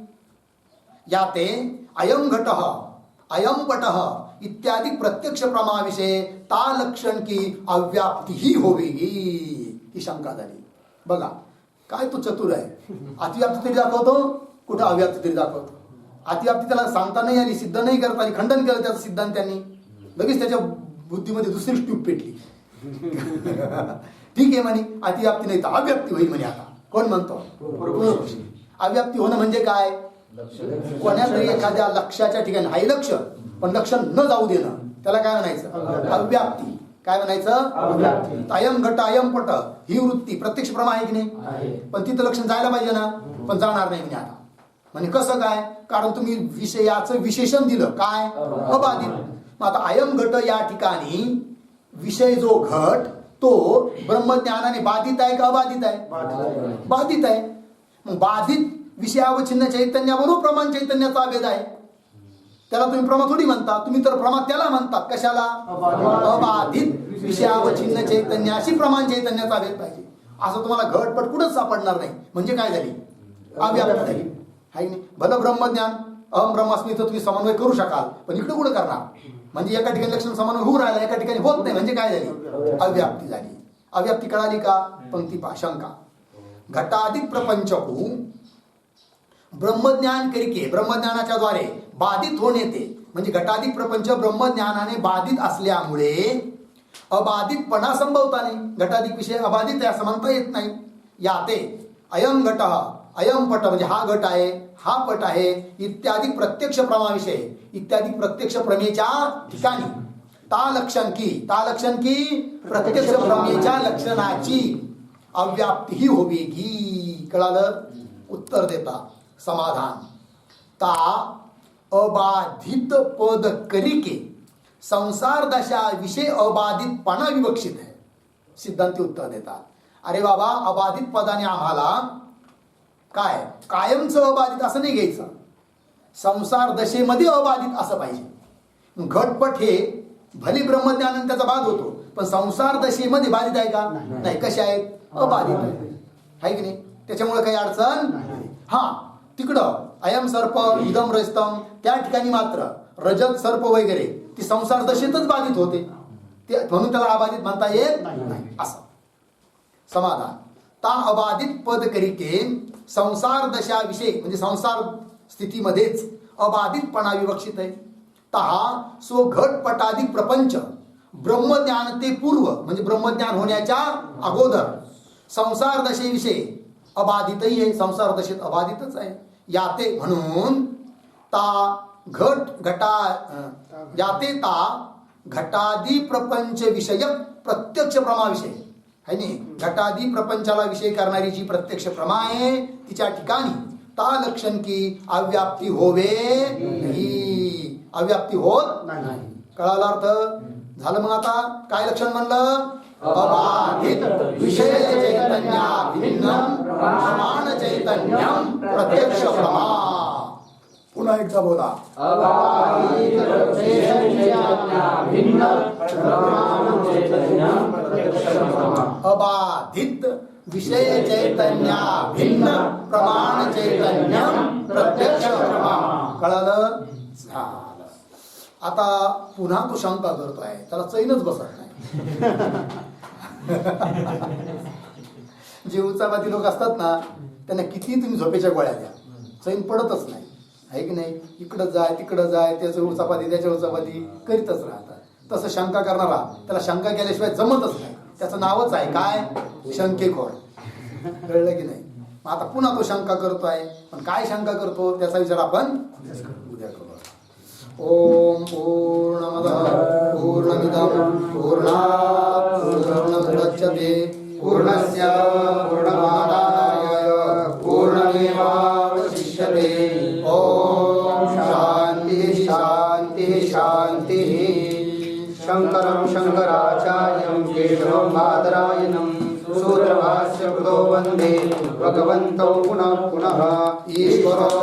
याते अयम घट अयम पट इत्यादि प्रत्यक्ष प्रमा विषय ता लक्षण की अव्याप्ती ही होवेगी. ही शंका झाली. बघा काय तू चतुर आहे. अतिव्याप्ती तरी दाखवतो, कुठं अव्याप्ती तरी दाखवतो. अतिव्याप्ती त्याला सांगता नाही आली, सिद्ध नाही करता आली, खंडन केलं त्याचं सिद्धांत्यांनी. लगेच त्याच्या बुद्धीमध्ये दुसरी ट्यूब पेटली. ठीक आहे म्हणे, अतिव्याप्ती नाही तर अव्याप्ती होईल म्हणे. आता कोण म्हणतो? अव्याप्ती होणं म्हणजे काय? कोणातरी एखाद्या लक्ष्याच्या ठिकाणी आहे लक्ष, पण लक्ष न जाऊ देणं, त्याला काय म्हणायचं? अव्याप्ती. काय म्हणायचं? अव्याप्ती. अयम घट अयम पट ही वृत्ती प्रत्यक्ष प्रमा आहे की नाही? पण तिथं लक्ष जायला पाहिजे ना, पण जाणार नाही म्हणजे. आता म्हणजे कसं काय? कारण तुम्ही विषयाचं विशेषण दिलं काय? अबाधित. मग आता अयम घट या ठिकाणी विषय जो घट तो ब्रह्मज्ञानाने बाधित आहे का अबाधित आहे? बाधित आहे. मग बाधित विषयावच्छिन्न चैतन्याबरोबर प्रमाण चैतन्याचा अभेद आहे. त्याला तुम्ही प्रमा थोडी म्हणता, तुम्ही तर प्रमा त्याला म्हणतात. कशाला? अबाधित विषयावच्छिन्न चैतन्याशी प्रमाण चैतन्याचा अभेद पाहिजे. असं तुम्हाला घटपट कुठंच सापडणार नाही. म्हणजे काय झाली? अव्याप्त झाली. हाय नाही? भलं ब्रह्मज्ञान अहम ब्रह्मास्मी तर तुम्ही समन्वय करू शकाल, पण इकडे कुठं करणार? म्हणजे एका ठिकाणी लक्षण समान होऊ राहिलं, एका ठिकाणी होत नाही, म्हणजे काय झाली? अव्याप्ती झाली. अव्याप्ती कळाली का? पंक्ती पहा. शंका. घटाधिक प्रपंच हो ब्रह्मज्ञान करिके, ब्रह्मज्ञानाच्या द्वारे बाधित होणे ते, म्हणजे घटाधिक प्रपंच ब्रह्मज्ञानाने बाधित असल्यामुळे अबाधितपणा संभवता नाही. घटाधिक विषय अबाधित आहे असं म्हणता येत नाही. याते अयम घट, अयम पट म्हणजे हा घट आहे, हा पट आहे, इत्यादी प्रत्यक्ष प्रमाविषय, इत्यादी प्रत्यक्ष प्रमेच्या ठिकाणी ता लक्षण की प्रत्यक्ष प्रमेच्या लक्षणाची अव्याप्ती ही होवेगी. कळालं? उत्तर देता समाधान. ता अबाधित पद करिके संसार दशा विषय अबाधितपणा विवक्षित आहे. सिद्धांती उत्तर देतात, अरे बाबा, अबाधित पदाने आम्हाला काय कायमचं अबाधित असं नाही घ्यायचं, संसार दशेमध्ये अबाधित असं पाहिजे. घटपट हे भले ब्रह्मज्ञान त्याचा बाध होतो, पण संसार दशेमध्ये बाधित आहे का? नाही. कसे आहेत? अबाधित आहे की नाही? त्याच्यामुळे काही अडचण नाही. हा, तिकडं अयम सर्प इदम रजतम त्या ठिकाणी मात्र रजत सर्प वगैरे ती संसार दशेतच बाधित होते, म्हणून त्याला अबाधित म्हणता येत नाही. असं समाधान. ता अबाधित पद करिके संसार दशा विषय म्हणजे संसार स्थितीमध्येच अबाधितपणा विवक्षित आहे. तहा सो घटपटाधिक प्रपंच ब्रह्मज्ञान ते पूर्व म्हणजे ब्रह्मज्ञान होण्याच्या अगोदर संसार दशेविषयी अबाधितही आहे, संसार दशेत अबाधितच आहे. याते म्हणून ता याते ता घटादी प्रपंच विषयक प्रत्यक्ष प्रमाविषय है नाही. घटादी प्रपंचाला विषय करणारी जी प्रत्यक्ष प्रमा आहे तिच्या ठिकाणी ता लक्षण की अव्याप्ती होवे नाही, अव्याप्ती होत नाही. कळाला अर्थ? झालं. मग आता काय लक्षण म्हणलं? अबाधित विषय चैतन्या भिन्नम प्रमाण चैतन्यम प्रत्यक्ष प्रमा. पुन्हा एकदा बोला. अबाधित विषय चैतन्य भिन्न प्रमाण चैतन्यम प्रत्यक्ष प्रमा. अबाधित विषय चैतन्या भिन्न प्रमाण चैतन्यम प्रत्यक्ष प्रमा. कळालं? झालं. आता पुन्हा तो शंका करतोय, त्याला चैनच बसत नाही. जे उचापाती लोक असतात ना, त्यांना किती तुम्ही झोपेच्या गोळ्या द्या, चैन पडतच नाही, आहे की नाही? इकडं जाय तिकडं जाय, त्याचं उचापाती त्याच्या उचापाती करीतच राहतात. तसं शंका करणारा, त्याला शंका केल्याशिवाय जमतच नाही. त्याचं नावच आहे काय? शंकेखोर. कळलं की नाही? मग आता पुन्हा तो शंका करतोय, पण काय शंका करतो त्याचा विचार आपण उद्या करू. ओम पूर्णमदः पूर्णमिदं पूर्णात् पूर्णमुदच्यते पूर्णस्य पूर्णमादाय पूर्णमेवावशिष्यते. ओम शांति शांति शांति. शंकरं शंकराचार्यं केशवं बादरायणं सूत्रभाष्यकृतो वन्दे भगवन्तौ पुनः पुनः. ईश्वरो